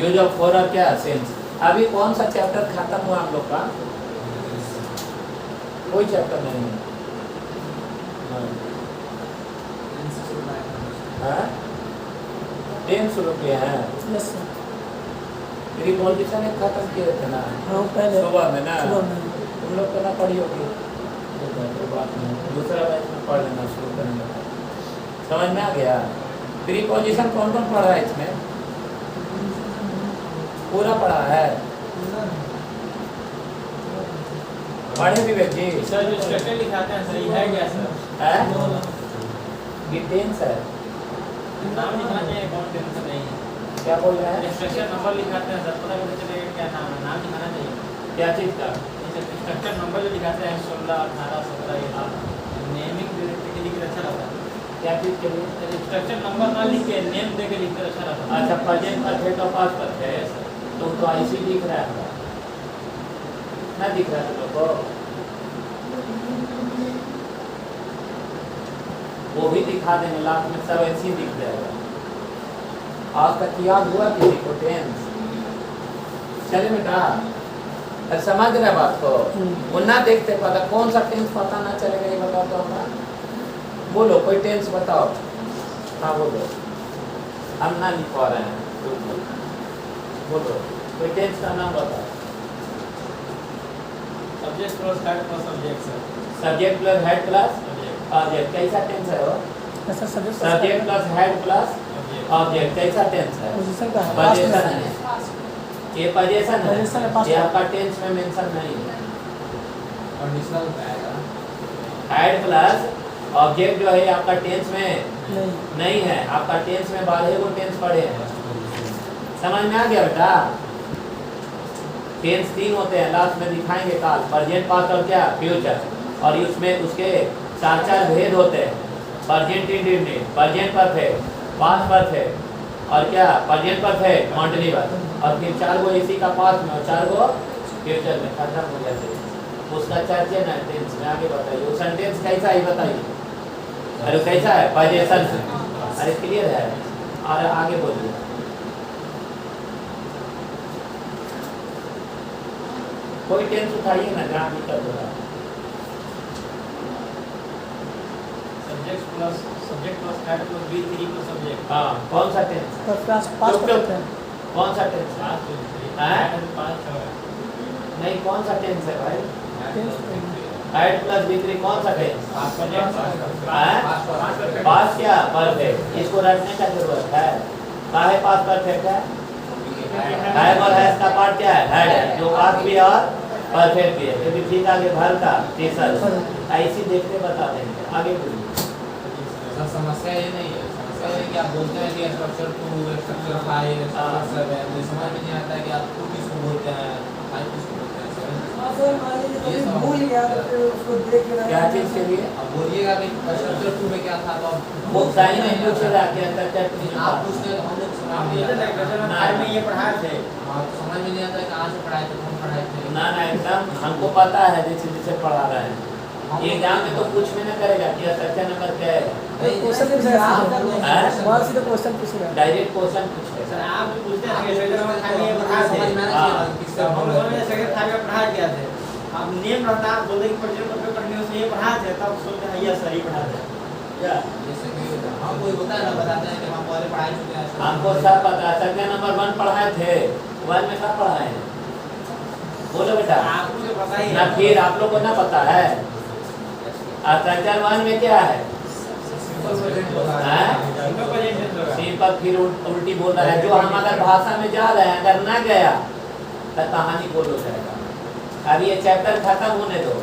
यूज ऑफ फोर और क्या सिंस। अभी कौन सा चैप्टर खत्म हुआ हम लोग का? कोई चैप्टर नहीं है। टेन शुरू किए हैं। प्रीपोजिशन एक खत्म किए थे ना? पहले सुबह में ना? तुम लोग को ना पढ़ी होगी तो बात नहीं। दूसरा बैच में पढ़ लेना शुरू करेंगे। समझ में आ गया? प्रीपोजिशन कौन कौन पढ़ा है इसमें? पूरा पढ़ा है? पढ़े विवेक जी? सर जो स्ट्रक्चर लिखाते हैं सही है क्या सर? है? ये टेंस है। नाम लिखना चाहिए, कौन टेंस नहीं है। क्या बोल रहे हैं? स्ट्रक्चर नंबर लिखाते हैं सर, पता कैसे चलेगा क्या नाम है? नाम लिखाना चाहिए। क्या चीज़ का? स्ट्रक्चर नंबर जो लिखाते हैं 16, 18, 17 ये नेमिंग के लिख के अच्छा रहता है। क्या चीज़ के लिए? स्ट्रक्चर नंबर ना लिख के नेम दे के लिखते अच्छा रहता है। अच्छा, प्रेजेंट परफेक्ट और पास्ट परफेक्ट, तो ऐसे दिख रहा है ना, दिख रहा है तुम लोग को? वो भी दिखा देंगे, लास्ट में सब ऐसे ही दिख जाएगा। आज तक याद हुआ किसी को टेंस? चले बेटा, अब समझ रहे बात को? वो ना देखते पता कौन सा टेंस पता ना चलेगा, ये बताओ तो होगा। बोलो कोई टेंस बताओ। हाँ बोलो, हम ना लिख पा रहे हैं। बोलो कोई टेंस का नाम बताओ। Subject plus had plus object sir. Subject plus had plus object, कैसा टेंस है वो? Sir subject plus had plus object, कैसा टेंस है? पोजीशन का है, पोजीशन है। ये पोजीशन पोजीशन है, है, past ये आपका टेंस में मेंशन नहीं है। कंडीशनल आएगा। हेड प्लस ऑब्जेक्ट जो है आपका टेंस में नहीं नहीं है, आपका टेंस में बारह को टेंस पढ़े हैं। समझ में आ गया बेटा? टेंस 3 होते हैं, लास्ट में दिखाएंगे काल, प्रेजेंट, पास्ट और क्या फ्यूचर, और उसमें उसके 4 भेद होते हैं। Present indefinite, present perfect, past perfect और क्या प्रेजेंट परफेक्ट कॉन्टिन्यूअस, और फिर 4 गो इसी का पास्ट में और 4 गो फ्यूचर में, खत्म हो जाते हैं। उसका चर्चा ना टेंस में आगे बताइए। वो सेंटेंस कैसा है बताइए। अरे कैसा है? पोजीशन से। अरे क्लियर है? और आगे बोलिए। कोई टेंस उठाइए ना जहाँ दिक्कत हो रहा है। Subject plus had plus V 3 plus object. हाँ, कौन सा टेंस? तो पास्ट परफेक्ट है। कौन सा टेंस है? नहीं, कौन सा टेंस है भाई? हेड प्लस बी 3 कौन सा टेंस? पास्ट क्या परफेक्ट, इसको रखने का जरूरत है। काहे पास्ट परफेक्ट है? हैव और हैज का पार्ट क्या है? हेड है, जो पास्ट भी है और परफेक्ट भी है। क्योंकि ठीक आगे भर का टीचर ऐसी देखते बता देंगे। आगे बोलिए। सर समस्या ये नहीं है, समस्या ये है कि आप बोलते हैं कि स्ट्रक्चर 2, स्ट्रक्चर 5, स्ट्रक्चर 7, तो समझ में नहीं आता है कि आप 2 किसको बोलते हैं, 5 किसको बोलते हैं, 7 सर मान भूल गया तो फिर उसको देख के क्या चीज के लिए? अब बोलिएगा कि स्ट्रक्चर 2 में क्या था, तो वो सही नहीं पूछेगा कि स्ट्रक्चर 2 आप पूछते हैं तो हम लोग समझ नहीं आता। में ये पढ़ाए थे। आप समझ में नहीं आता है कहाँ से पढ़ाए थे, कौन पढ़ाए थे। ना एकदम हमको पता है जैसे जैसे पढ़ा रहे हैं। ये एग्जाम में तो कुछ भी ना करेगा कि स्ट्रक्चर नंबर क्या है। क्वेश्चन पूछ रहा है, बहुत सीधा क्वेश्चन पूछ रहा है। डायरेक्ट क्वेश्चन पूछे। सर आप भी पूछते हैं कि स्ट्रक्चर नंबर खाली ये पढ़ाए थे। समझ में आना चाहिए किससे हम बोल लोगों रहे ने हैं। स्ट्रक्चर खाली में पढ़ाए क्या थे। आप नेम रहता बोलते कि प्रोजेक्ट पर कंटिन्यूअस ये पढ़ाए थे, तब सोचते हैं ये सही पढ़ाए थे क्या? जैसे कि हम कोई होता है ना, बताते हैं कि हम पहले पढ़ाई चुके हैं। हमको सब पता है। स्ट्रक्चर नंबर 1 पढ़ाए थे, 1 में कब पढ़ाए हैं? बोलो बेटा। आपको तो पता ही ना है। फिर आप लोग को ना पता है? स्ट्रक्चर 1 में क्या है? सिंपल, फिर उल्टी बोल रहा है। जो हम अगर भाषा में जा रहे हैं, अगर ना गया तो कहानी बोलो जाएगा। अभी ये चैप्टर खत्म होने दो,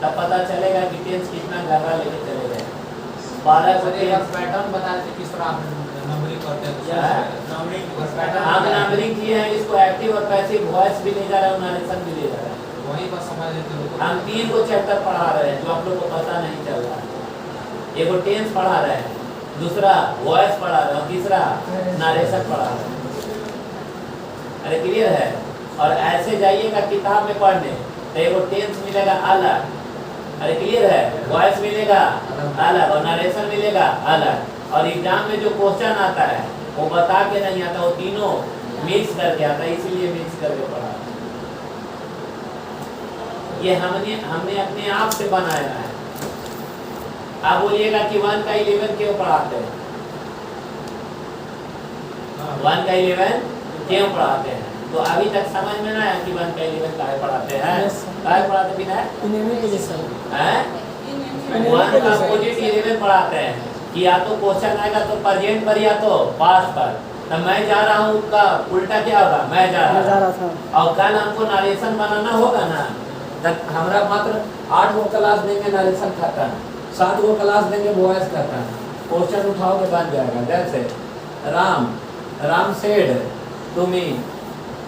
तब पता चलेगा कि टेंस कितना गहरा लेके चले गए। 12 को पैटर्न बता रहे थे किस तरह आप नंबरिंग करते हैं। हम नंबरिंग किए हैं, इसको एक्टिव और पैसिव वॉइस भी ले जा रहा है, नरेशन भी ले जा रहा है। वही बस समझ लेते लोग। हम 3 को चैप्टर पढ़ा रहे हैं जो आप लोग को पता नहीं चल रहा है। एक को टेंस पढ़ा रहे हैं, दूसरा वॉइस पढ़ा रहे हैं, तीसरा नरेशन पढ़ा रहे हैं। अरे क्लियर है? और ऐसे जाइएगा किताब में पढ़ने तो एक टेंस मिलेगा अलग, अरे क्लियर है, वॉइस मिलेगा अलग और नरेशन मिलेगा अलग। और एग्जाम में जो क्वेश्चन आता है वो बता के नहीं आता, वो तीनों मिक्स करके आता है, इसीलिए मिक्स करके पढ़ा। ये हमने अपने आप से बनाया है। आप बोलिएगा कि 1 का 11 क्यों पढ़ाते हैं? 1 का 11 क्यों पढ़ाते हैं? तो अभी तक समझ में ना आया कि 1 का 11 काहे पढ़ाते हैं? काहे पढ़ाते बिना इन्हीं के लिए सर। हैं? 1 का अपोजिट 11 पढ़ाते हैं कि या तो क्वेश्चन आएगा तो प्रेजेंट पर या तो पास्ट पर। तो मैं जा रहा हूँ का उल्टा क्या होगा? मैं जा रहा था। और कल हमको नरेशन बनाना होगा ना, तब हमारा मात्र 8 गो क्लास देंगे नरेशन खाता है, 7 गो क्लास देंगे वॉइस खाता है। क्वेश्चन उठाओगे बन जाएगा। जैसे Ram Ram said to me,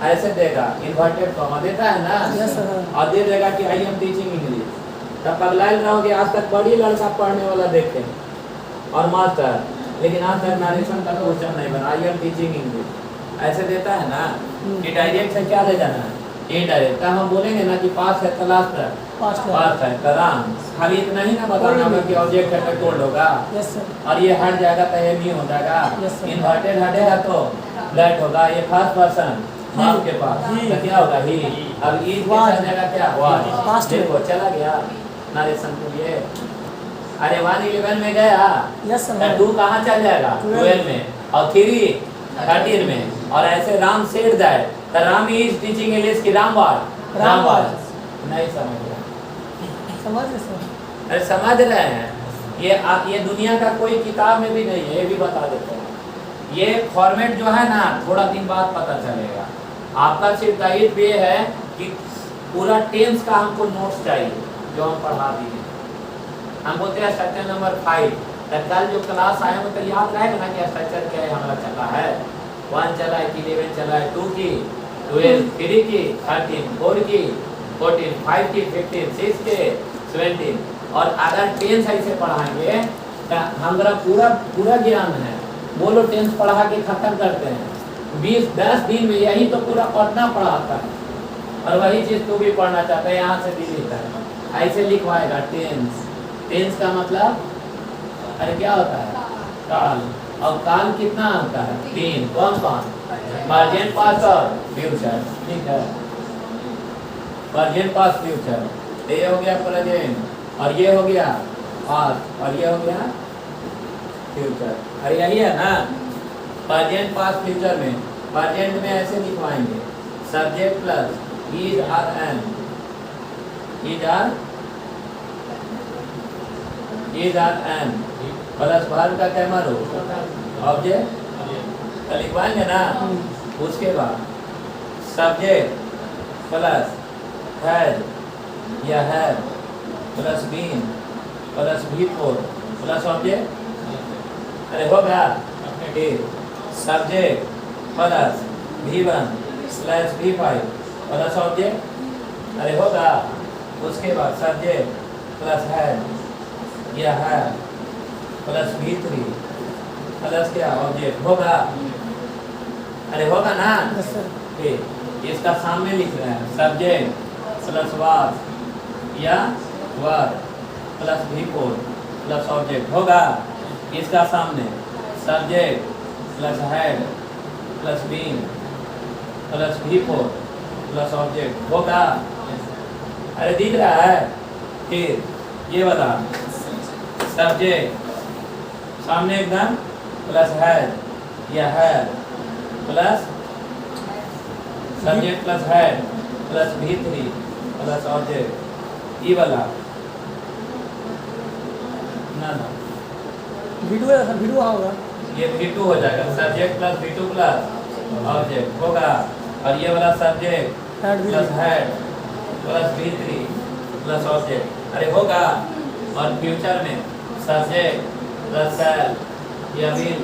ऐसे देगा, इन्वर्टेड कॉमा देता है ना, Yes, sir. और दे देगा कि आई एम टीचिंग इंग्लिश। तब पगलाइल रहोगे, आज तक बड़ी लड़का पढ़ने वाला देखते हैं और मास्टर, लेकिन आज तक नरेशन का क्वेश्चन नहीं बना, आई एम टीचिंग इंग्लिश ऐसे देता है ना कि डायरेक्ट से क्या ले जाना है, इनडायरेक्ट। हम बोलेंगे ना कि पास है क्लास पर, Past है। पास है कराम, खाली इतना ही ना बताना होगा कि ऑब्जेक्ट है कोल्ड होगा, Yes, sir. और ये हट जाएगा तो ये नहीं हो जाएगा, Yes, sir. इन्वर्टेड हटेगा तो दैट होगा, ये फर्स्ट पर्सन आपके पास He. तो क्या होगा ही, अब इज के Was. चलने का क्या हुआ, Past में। देखो चला गया नरेशन के लिए। अरे 111 में गया Yes, sir. तो 2 कहाँ चल जाएगा 12 में, और 3 13 में, और ऐसे राम सेड दैट, तो राम इज टीचिंग इंग्लिश की राम वाज नहीं समझ रहे, समझ गए सर? अरे समझ रहे हैं, ये दुनिया का कोई किताब में भी नहीं है, ये भी बता देते हैं। ये फॉर्मेट जो है ना थोड़ा दिन बाद पता चलेगा। आपका सिर्फ दायित्व ये है कि पूरा टेंस का हमको नोट्स चाहिए जो हम पढ़ा दिए। हम बोलते हैं स्ट्रक्चर नंबर 5, तो कल जो क्लास आए तो याद रहेगा ना कि स्ट्रक्चर क्या है हमारा चला है, 1 चला है, 11 चला है, 2 की 12, 3 की 13, 4 की 14, 5 की 15, 6 के 17, और अगर टेंस ऐसे पढ़ाएंगे तो हमारा पूरा ज्ञान है, बोलो टेंस पढ़ा के खत्म करते हैं 20-10 दिन में, यही तो पूरा पढ़ना पढ़ाता है। और वही चीज तू भी पढ़ना चाहता है, यहाँ से भी लिखता है, ऐसे लिखवाएगा टेंस का मतलब, अरे क्या होता है काल, और काल कितना होता है 3, कौन प्रेजेंट पास्ट और फ्यूचर, ठीक है, प्रेजेंट पास्ट फ्यूचर, ये हो गया प्रेजेंट, और ये हो गया पास्ट, और ये हो गया फ्यूचर। अरे यही है ना प्रेजेंट पास्ट फ्यूचर में, प्रेजेंट में ऐसे लिखवाएंगे subject plus is are am, is are am plus verb का क्या मारो ऑब्जेक्ट, तो लिखवाएंगे ना। उसके बाद सब्जेक्ट प्लस हैज या have plus been plus V4 plus object, अरे होगा subject plus V1 slash V5 plus object, अरे होगा। उसके बाद सब्जेक्ट प्लस हैव या हैव प्लस V3 प्लस क्या ऑब्जेक्ट, होगा, अरे होगा ना। Yes, sir. ठीक, इसका सामने लिख रहे हैं सब्जेक्ट प्लस वाज या verb plus V4 plus object, होगा। इसका सामने subject plus had plus been plus V4 plus object, होगा। अरे दिख रहा है। फिर ये वाला सब्जेक्ट सामने एकदम प्लस हेड या head plus subject plus had plus V3 plus object, ये वाला ना वीडियो होगा, ये V2 हो जाएगा, subject plus V2 plus object, होगा। और ये वाला subject Head plus had plus V3 plus object, अरे होगा। और फ्यूचर में सब्जेक्ट प्लस सेल या विल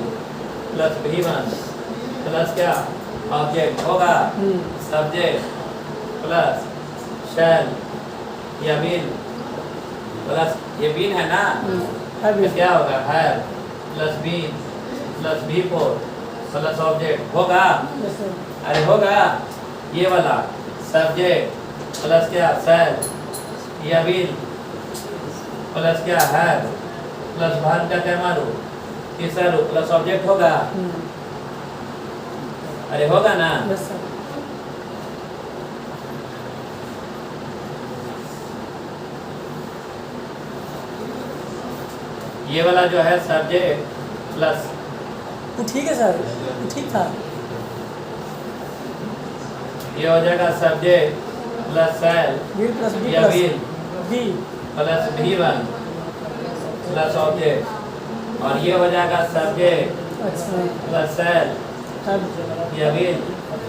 प्लस V1 प्लस क्या ऑब्जेक्ट, होगा। सब्जेक्ट प्लस शेल या विल प्लस ये बीन है ना, तो क्या होगा है plus been plus V4 plus object, होगा। Yes, sir. अरे होगा। ये वाला सब्जेक्ट प्लस क्या सेल या विल प्लस क्या है प्लस वर्ब का क्या मारो तीसरा रो प्लस ऑब्जेक्ट, होगा। अरे होगा ना। Yes, sir. ये वाला जो है सब्जेक्ट प्लस, वो ठीक है सर, वो ठीक था। ये हो जाएगा subject plus shall will plus be या plus will be plus V1 plus object, और ये हो जाएगा सब्जेक्ट अच्छा प्लस सेल हैव या विल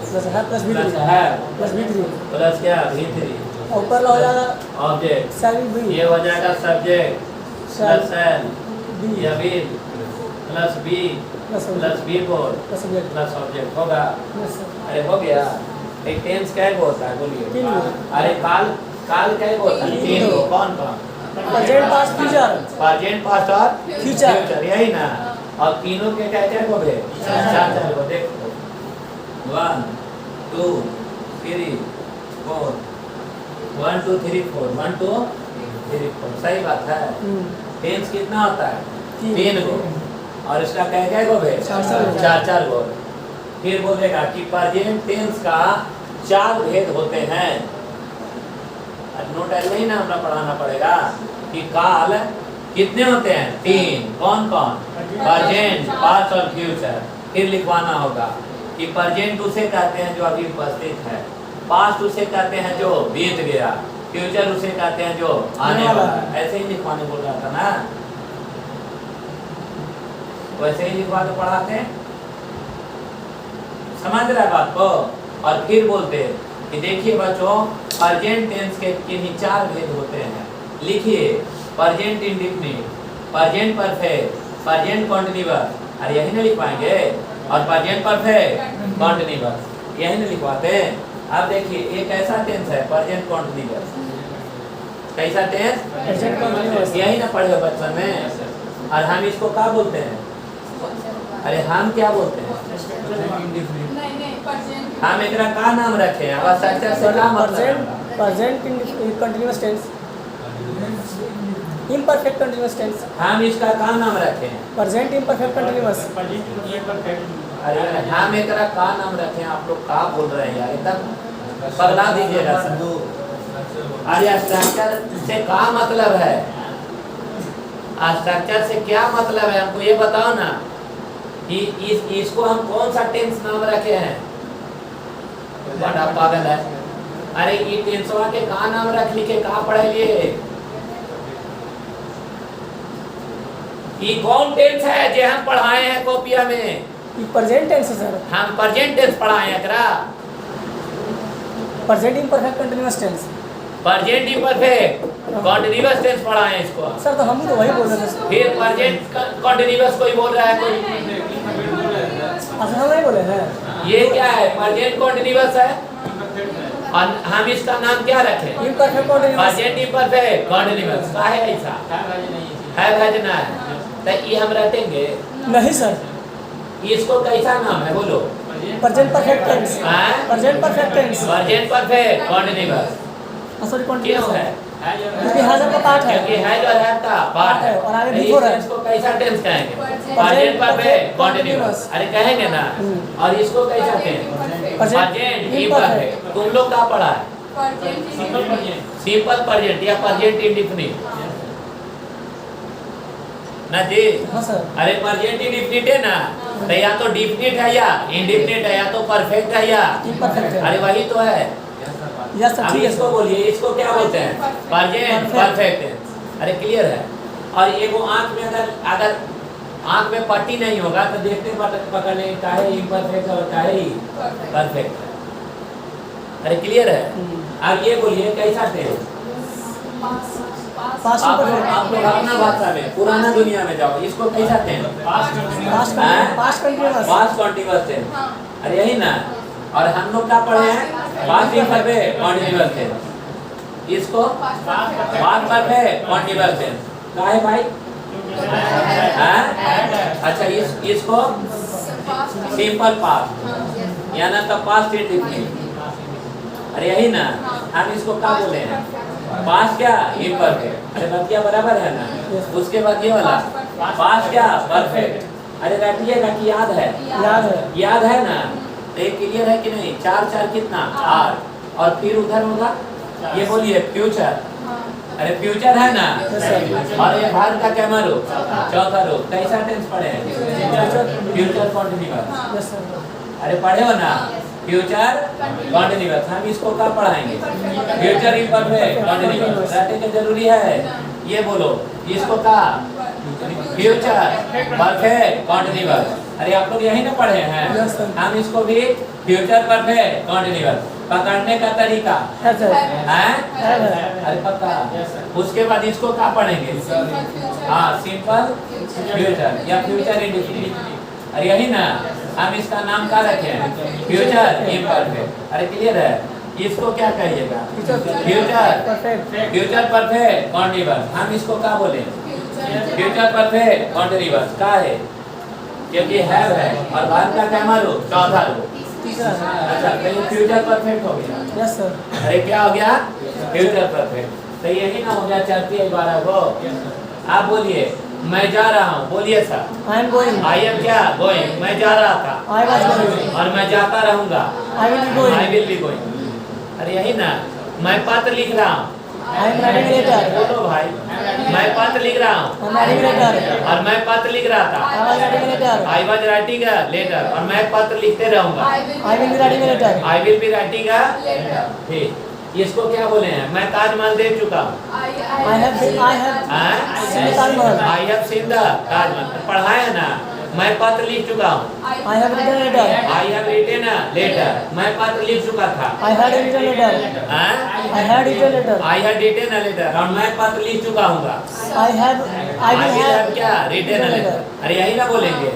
प्लस है प्लस बी प्लस है प्लस बी थ्री प्लस क्या V3 और ऊपर हो जाएगा ऑब्जेक्ट, सेल बी ये हो जाएगा सब्जेक्ट प्लस सेल बी या will plus B plus plus before plus subject plus object होगा। यस सर अरे हो गया। एक टेंस क्या होता है बोलिए? तीन गो। अरे काल काल क्या होता है? तीन गो। कौन कौन? Present past future present past और फ्यूचर यही ना। और तीनों के क्या क्या हो गए? चार चार को देखो। 1 2 3 4 1 2 3 4 1 2 3 4 सही बात है। टेंस कितना होता है? तीन गो। और इसका क्या क्या गो है? चार चार गो। फिर बोलेगा कि प्रेजेंट टेंस का चार भेद होते हैं। नोट नहीं ना हमें पढ़ाना पड़ेगा कि काल कितने होते हैं? तीन। कौन कौन? प्रेजेंट पास्ट और फ्यूचर। फिर लिखवाना होगा कि प्रेजेंट उसे कहते हैं जो अभी उपस्थित है, पास्ट उसे कहते हैं जो बीत गया, फ्यूचर उसे कहते हैं जो आने वाला है। ऐसे ही लिखवाने बोल रहा था ना, वैसे ही लिखवा के पढ़ाते हैं। समझ रहा है बात को? और फिर बोलते हैं कि देखिए बच्चों प्रेजेंट टेंस के किन्हीं चार भेद होते हैं। लिखिए present indefinite, present perfect, present continuous. अरे यही ना लिख पाएंगे? और प्रेजेंट परफेक्ट कंटीन्यूअस यही ना लिखवाते हैं। अब देखिए एक ऐसा टेंस है प्रेजेंट कंटीन्यूअस। कैसा टेंस? Present continuous. यही ना पढ़े बचपन में। और हम इसको क्या बोलते हैं? अरे हम क्या बोलते हैं? हम एकरा का नाम रखे हैं? अब स्ट्रक्चर से क्या मतलब है? Present continuous tense, imperfect continuous tense, हम इसका का नाम रखे हैं? Present imperfect continuous. अरे हम एकरा का नाम रखे हैं? आप लोग का बोल रहे हैं यार? एकदम पगला दीजिएगा सर। अरे स्ट्रक्चर से क्या मतलब है? स्ट्रक्चर से क्या मतलब है हमको ये बताओ ना कि इसको हम कौन सा टेंस नाम रखे हैं? बड़ा पागल है। अरे ये टेंसवा के का नाम रख लिखे कहाँ पढ़े लिए? ये कौन टेंस है जे हम पढ़ाए हैं कॉपिया में? ये प्रेजेंट टेंस है सर। हम प्रेजेंट टेंस पढ़ाए हैं एकरा। Present imperfect continuous tense. Present imperfect continuous tense पढ़ाए हैं इसको। सर तो हम तो वही बोल रहे थे। फिर प्रेजेंट कंटीन्यूअस कोई बोल रहा है कोई? अच्छा हम नहीं बोले हैं। ये क्या है? प्रेजेंट कंटीन्यूअस है और हम इसका नाम क्या रखें? Imperfect continuous. Present imperfect continuous का है ऐसा है भजना है तो ये हम रखेंगे नहीं सर, इसको कैसा नाम है बोलो? Present perfect tense. हाँ? Present perfect tense. Present perfect continuous sorry क्यों कंटीन्यूअस है? क्योंकि हैजर का पार्ट है। क्योंकि है जो है का पार्ट है और आगे तो before है। इसको कैसा टेंस कहेंगे? Present present perfect perfect continuous. अरे कहेंगे ना। और इसको कैसा कहेंगे? Present imperfect. तुम लोग का पढ़ा है? सिंपल प्रेजेंट या प्रेजेंट इंडेफिनिट ना जी? हाँ सर। अरे प्रेजेंट इंडेफिनिट है ना, तो या तो डेफिनिट है या इंडेफिनिट है या तो परफेक्ट है या इम्परफेक्ट है। अरे वही तो है। यस सर अब ठीक है इसको सर। बोलिए इसको क्या बोलते हैं? Present perfect tense. अरे क्लियर है। और ये वो आंख में अगर आंख में पट्टी नहीं होगा तो देखते पकड़ने काहे इम्परफेक्ट और काहे परफेक्ट है। अरे क्लियर है। अब ये बोलिए कैसा टेंस? पास्ट आप इम्परफेक्ट। लोग अपना भाषा में पुराना दुनिया में जाओ, इसको कैसा tense? Past continuous. Past continuous tense. अरे यही ना। और हम लोग क्या पढ़े हैं? Past imperfect continuous tense. इसको पास्ट परफेक्ट कंटीन्यूअस टेंस का है भाई? हैं? अच्छा इसको सिंपल पास्ट या ना तो पास्ट इंडेफिनिट। अरे यही ना। हम इसको क्या बोले हैं? पास्ट क्या? इम्परफेक्ट। अरे बतिया बराबर है ना। उसके बाद ये वाला पास्ट क्या? परफेक्ट। अरे रखिएगा कि याद है? याद है। याद है ना? तो ये क्लियर है कि नहीं? 4 4 कितना? 8। और फिर उधर होगा ये बोलिए फ्यूचर। अरे फ्यूचर है ना। और ये भारत का क्या मारो? चौथा रो। कैसा टेंस पढ़े हैं? Future continuous. Yes sir. अरे पढ़े हो ना? Future continuous. हम इसको कब पढ़ाएंगे? Future imperfect continuous. रटने की जरूरी है। ये बोलो इसको का फ्यूचर परफेक्ट कंटीन्यूअस। अरे आप लोग यही ना पढ़े हैं? Yes, sir. हम इसको भी फ्यूचर परफेक्ट कंटीन्यूअस। पकड़ने का तरीका है सर। है? अरे पक्का। उसके बाद इसको क्या पढ़ेंगे? हाँ सिंपल फ्यूचर या फ्यूचर इंडेफिनिट। अरे यही ना, हम इसका नाम क्या रखे हैं? Future imperfect. अरे क्लियर है? इसको क्या कहिएगा? Future future perfect continuous. हम इसको क्या बोले? Future perfect continuous. क्या है? क्योंकि हैव है और वर्ब का क्या मारो? चौथा लो। अच्छा, तो ये फ्यूचर परफेक्ट हो गया। Yes sir. अरे क्या हो गया? Future perfect. तो यही ना हो गया 4 को। आप बोलिए मैं जा रहा हूँ। बोलिए sir. I am going. I am क्या? गोइंग। मैं जा रहा था। I was going. और मैं जाता रहूंगा। I will be going. I will be going. अरे यही ना, मैं पत्र लिख रहा हूँ। I am writing letter. बोलो भाई, मैं पत्र लिख रहा हूँ। I am writing letter. और मैं पत्र लिख रहा था। I was writing letter. I was writing a letter. और मैं पत्र लिखते रहूंगा। I will be writing letter. I will be writing a ठीक। इसको क्या बोले हैं? मैं ताजमहल देख चुका हूँ। I have seen Taj Mahal. I have seen the Taj Mahal. पढ़ा है ना? मैं पत्र लिख चुका हूँ। I have written letter. I have written a letter. मैं पत्र लिख चुका था। I had written letter. I had written letter. I have written a letter. और मैं पत्र लिख चुका हूँगा। आई विल हैव क्या? Written a letter. अरे यही ना बोलेंगे।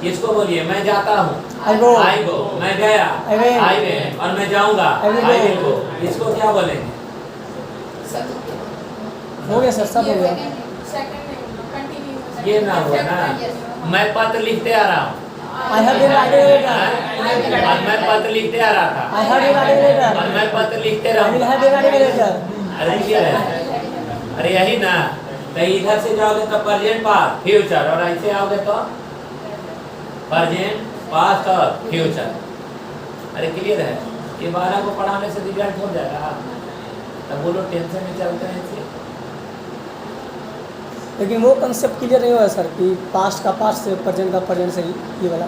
इसको बोलिए मैं जाता हूँ। आई गो। आई गो। मैं गया। I went. I went. और मैं जाऊंगा। I will I go. Will go. इसको क्या बोलेंगे? हो गया सर, सब हो गया। ये ना हुआ ना, मैं पत्र लिखते आ रहा हूँ। I have been writing letter. और मैं पत्र लिखते आ रहा था। I have been writing letter. और मैं पत्र लिखते आई विल रहूंगा। Have been writing letter. अरे क्लियर है? अरे यही ना, तो इधर से जाओगे तो प्रेजेंट पास्ट फ्यूचर, और ऐसे आओगे तो प्रेजेंट पास्ट और फ्यूचर। अरे क्लियर है? ये 12 को पढ़ाने से रिजल्ट हो जाएगा। तब बोलो टेंशन में चलते हैं ऐसे। लेकिन वो कंसेप्ट क्लियर नहीं हुआ सर कि पास्ट का पास्ट से प्रेजेंट का प्रेजेंट से ये वाला।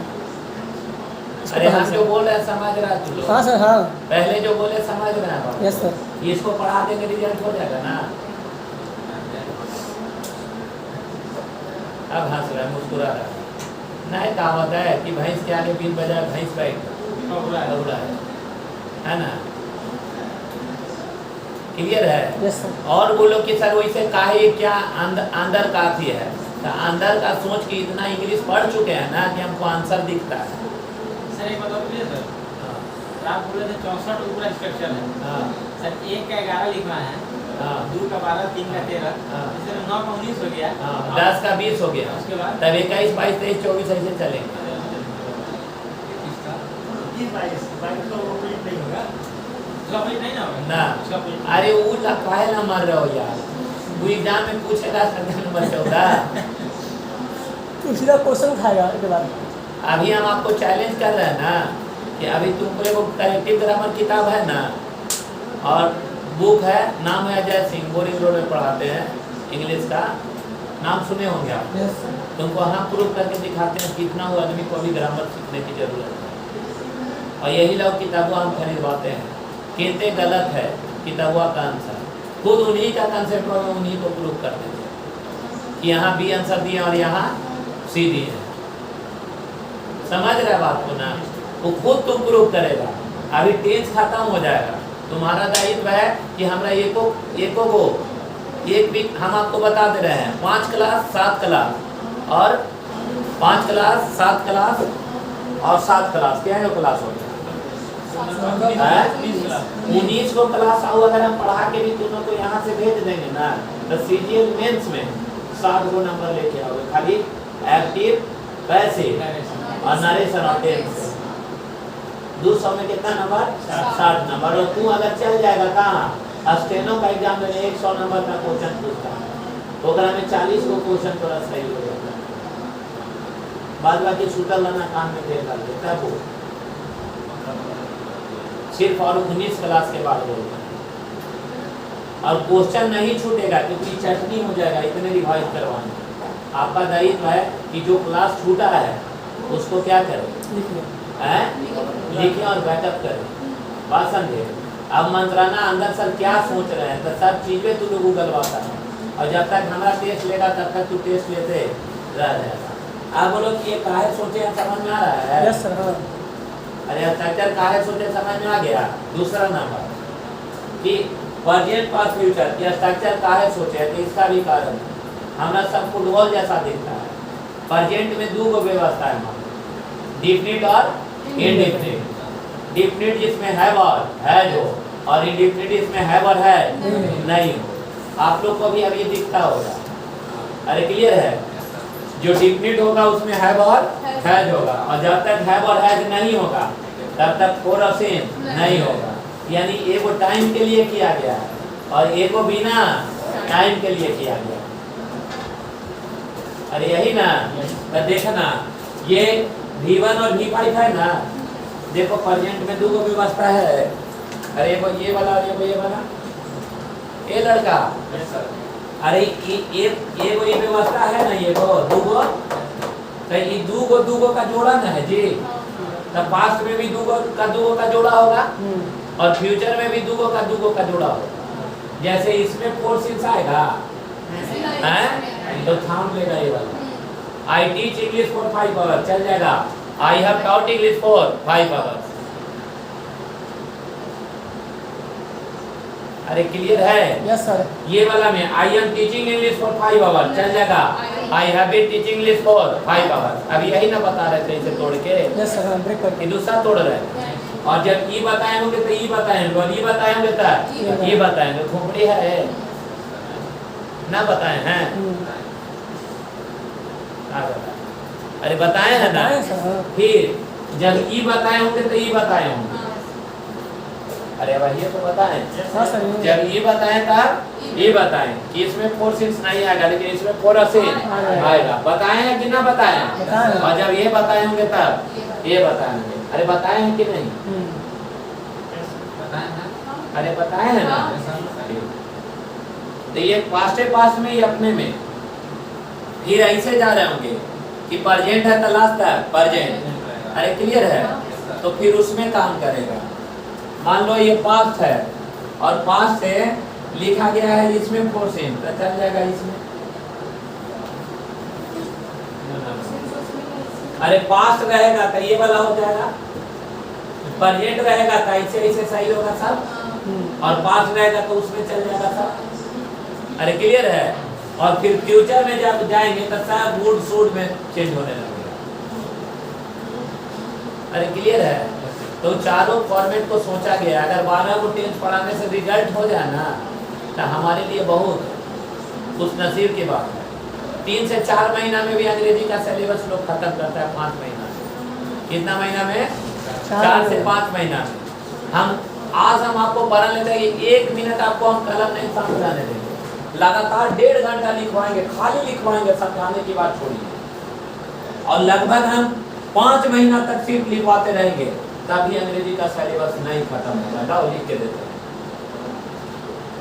अरे हम जो बोल रहे हैं समझ रहा है तू लोग? हाँ सर, हाँ। पहले जो बोले समझ रहे हैं बात? Yes sir. इसको पढ़ा देंगे रिजल्ट हो जाएगा ना। अब हंस रहा है, मुस्कुरा रहा है। नहीं, कहावत है कि भैंस के आगे बीन बजाय भैंस बैठ है ना? क्लियर है? Yes sir. और बोलो कि सर वैसे काहे क्या अंदर काफी है, तो अंदर का सोच कि इतना इंग्लिश पढ़ चुके हैं ना कि हमको आंसर दिखता है। सर एक बता दीजिए सर, आप बोले थे 64 ऊपर स्ट्रक्चर है। हाँ सर 1 का 11 लिखना है, हाँ 2 का 12, 3 का 13, हाँ। इसमें 9 का 19 हो गया। हाँ, 10 का 20 हो गया। उसके बाद तब 21, 22, 23, 24 ऐसे चलेंगे। 20, 22 तो कंप्लीट नहीं होगा। उसका कंप्लीट नहीं ना होगा ना। उसका complete- अरे वो काहे ना मर रहे हो यार? वो एग्जाम में पूछेगा संख्या नंबर 14। सीधा क्वेश्चन उठाएगा के बाद। अभी हम आपको चैलेंज कर रहे हैं ना कि अभी तुमको एगो करेक्टिव ग्रामर किताब है ना, और बुक है, नाम है अजय सिंह, बोरिंग रोड में पढ़ाते हैं इंग्लिश का, नाम सुने होंगे आप। यस। तुमको हम प्रूव करके दिखाते हैं कितना वो आदमी को अभी ग्रामर सीखने की जरूरत है। और यही लोग किताबों हम खरीदवाते हैं। कितने गलत है किताबों का आंसर, खुद उन्हीं का कंसेप्ट में उन्हीं को प्रूव कर देते हैं कि यहाँ बी आंसर दिए और यहाँ सी दिए हैं। समझ रहे बात को ना? वो खुद तुम प्रूव करेगा। अभी टेंस खत्म हो जाएगा, तुम्हारा दायित्व है कि हमरा एक भी हम आपको बता दे रहे हैं 5 क्लास 7 क्लास और 5 क्लास 7 क्लास और 7 क्लास, क्या है वो क्लास हो गया? 19 को क्लास आओ। अगर हम पढ़ा के भी तुम को यहाँ से भेज देंगे ना, तो सीजीएल मेंस में 7 को नंबर लेके आओगे, खाली एक्टिव, पैसिव और नरेशन और टेंस। 200 में कितना नंबर? 60 नंबर। और तू अगर चल जाएगा कहाँ? स्टेनो का एग्जाम में 100 नंबर का क्वेश्चन पूछता है, तो अगर हमें 40 को क्वेश्चन थोड़ा सही हो जाता है, बाद बाकी छूटल रहना काम में देर लग देता है। वो सिर्फ और 19 क्लास के बाद बोलते हैं। और क्वेश्चन नहीं छूटेगा क्योंकि चटनी हो जाएगा इतने रिवाइज करवाने। आपका दायित्व है कि जो क्लास छूटा है उसको क्या करें? लिखें और बैकअप करें। बात समझे? अब मंत्राना अंदर सर क्या सोच रहे हैं, तो सब चीजें तू लोग गूगलवाता है, और जब तक हमारा टेस्ट लेगा तब तक तू टेस्ट लेते रह जाएगा। आप बोलो कि ये काहे सोचे हैं, समझ में आ रहा है? यस सर, हाँ। अरे स्ट्रक्चर काहे सोचे समझ में आ गया। दूसरा नंबर कि प्रेजेंट पास्ट फ्यूचर की स्ट्रक्चर काहे सोचे है, तो इसका भी कारण है। हमारा सब फुटबॉल जैसा दिखता है। प्रेजेंट में 2 गो व्यवस्था है, डिफिनिट और इंडेफिनिट। डिफिनिट जिसमें है जो, और इंडेफिनिट इसमें है और है नहीं हो। आप लोग को भी अब ये दिखता होगा। अरे क्लियर है? जो डिफिनिट होगा उसमें है और हैज होगा, और जब तक है और हैज नहीं होगा तब तक फोर ऑफ सेम नहीं होगा। यानी एगो टाइम के लिए किया गया है और एगो बिना टाइम के लिए किया गया। अरे यही ना, तो देखना ये V1 और V5 है ना। देखो प्रेजेंट में दो व्यवस्था है। अरे ये वाला और ये वाला, ये लड़का, अरे ये व्यवस्था है ना, ये दूगो, तो ये दूगो का जोड़ा ना है जी। तो पास्ट में भी दूगो का जोड़ा होगा और फ्यूचर में भी दूगो का जोड़ा होगा। जैसे इसमें 4 सिंस आएगा हैं, तो थाम लेगा ये वाला। I teach English for 5 hours चल जाएगा। I have taught English for 5 hours. अरे क्लियर है? Yes sir. ये वाला में I am teaching English for 5 hours चल जाएगा। I have been teaching English for 5 hours. अब यही ना बता रहे थे इसे तोड़ के। यस सर, हम ब्रेक करके ये दूसरा तोड़ रहे हैं। और जब ई बताए होंगे तो ई बताएंगे, और ई बताएंगे तो ये बताएंगे। खोपड़ी है ना, बताए हैं अरे बताए हैं ना। बताएं सर, हाँ। फिर जब ई बताए होंगे तो ई बताए होंगे। अरे भाई ये तो बताएं। हाँ सर, जब ये बताएं तब ये बताएं कि इसमें 4 सिंस नहीं आएगा, लेकिन इसमें 4 से आएगा। बताएं हैं कि ना बताएं? बताएं। और जब ये बताए होंगे तब ये बताएंगे। अरे बताए हैं कि नहीं? बताएं ना। अरे बताए हैं ना। तो ये पास्ट में, ये अपने में, फिर ऐसे जा रहे होंगे कि प्रेजेंट है तो लास्ट तक प्रेजेंट। अरे क्लियर है? तो फिर उसमें काम करेगा। मान लो ये पास्ट है और पास्ट से लिखा गया है इसमें 4 सिंस, तो चल जाएगा इसमें। अरे पास्ट रहेगा तो ये वाला हो जाएगा, प्रेजेंट रहेगा तो ऐसे सही होगा सब, और पास्ट रहेगा तो उसमें चल जाएगा सब। अरे क्लियर है? और फिर फ्यूचर में जब जाएंगे तो सब वुड शुड में चेंज होने लगेगा। अरे क्लियर है? तो चारों फॉर्मेट को सोचा गया। अगर 12 को टेंस पढ़ाने से रिजल्ट हो जाए ना, तो हमारे लिए बहुत उस नसीब की बात है। 3 से 4 महीना में भी अंग्रेजी का सिलेबस लोग खत्म करता है। 5 महीना में, कितना महीना में? 4 से 5 महीना में। आज हम आपको पढ़ा लेते हैं कि 1 मिनट आपको हम कलम नहीं समझाने देंगे, लगातार 1.5 घंटा लिखवाएंगे, खाली लिखवाएंगे, समझाने की बात छोड़िए। और लगभग हम 5 महीना तक सिर्फ लिखवाते रहेंगे, तभी अंग्रेजी का सिलेबस नहीं खत्म होगा। लाओ लिख के देते हैं।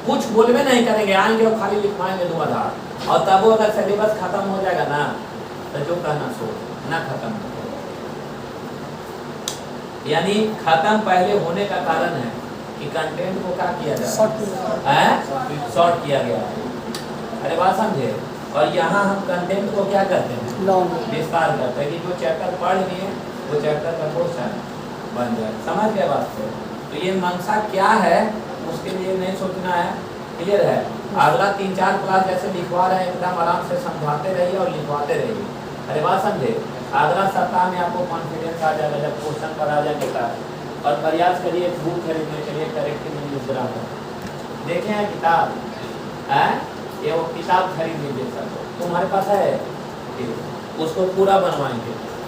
कुछ बोलवे नहीं करेंगे, आएंगे और खाली लिखवाएंगे धुआंधार। और तब वो अगर सिलेबस खत्म हो जाएगा ना, तो जो कहना सो ना खत्म हो। यानी खत्म पहले होने का कारण है कि कंटेंट को क्या किया जाए, शॉर्ट किया गया है। अरे बात समझे? और यहाँ हम कंटेंट को क्या करते हैं, विस्तार करते हैं कि जो चैप्टर पढ़ लिए वो चैप्टर का क्वेश्चन बन जाए। समझ गए बात को? तो ये मंशा क्या है उसके लिए नहीं सोचना है। क्लियर है? अगला 3-4 क्लास जैसे लिखवा रहे हैं, एकदम आराम से समझाते रहिए और लिखवाते रहिए। अरे बात समझे? अगला सप्ताह में आपको कॉन्फिडेंस आ जाएगा जब क्वेश्चन पर आ जाएंगे का। और प्रयास करिए बुक खरीदने के लिए, करेक्टिव इंग्लिश ग्रामर देखें हैं किताब है, ये वो किताब खरीद लीजिए सर। तुम्हारे पास है, उसको पूरा बनवाएंगे।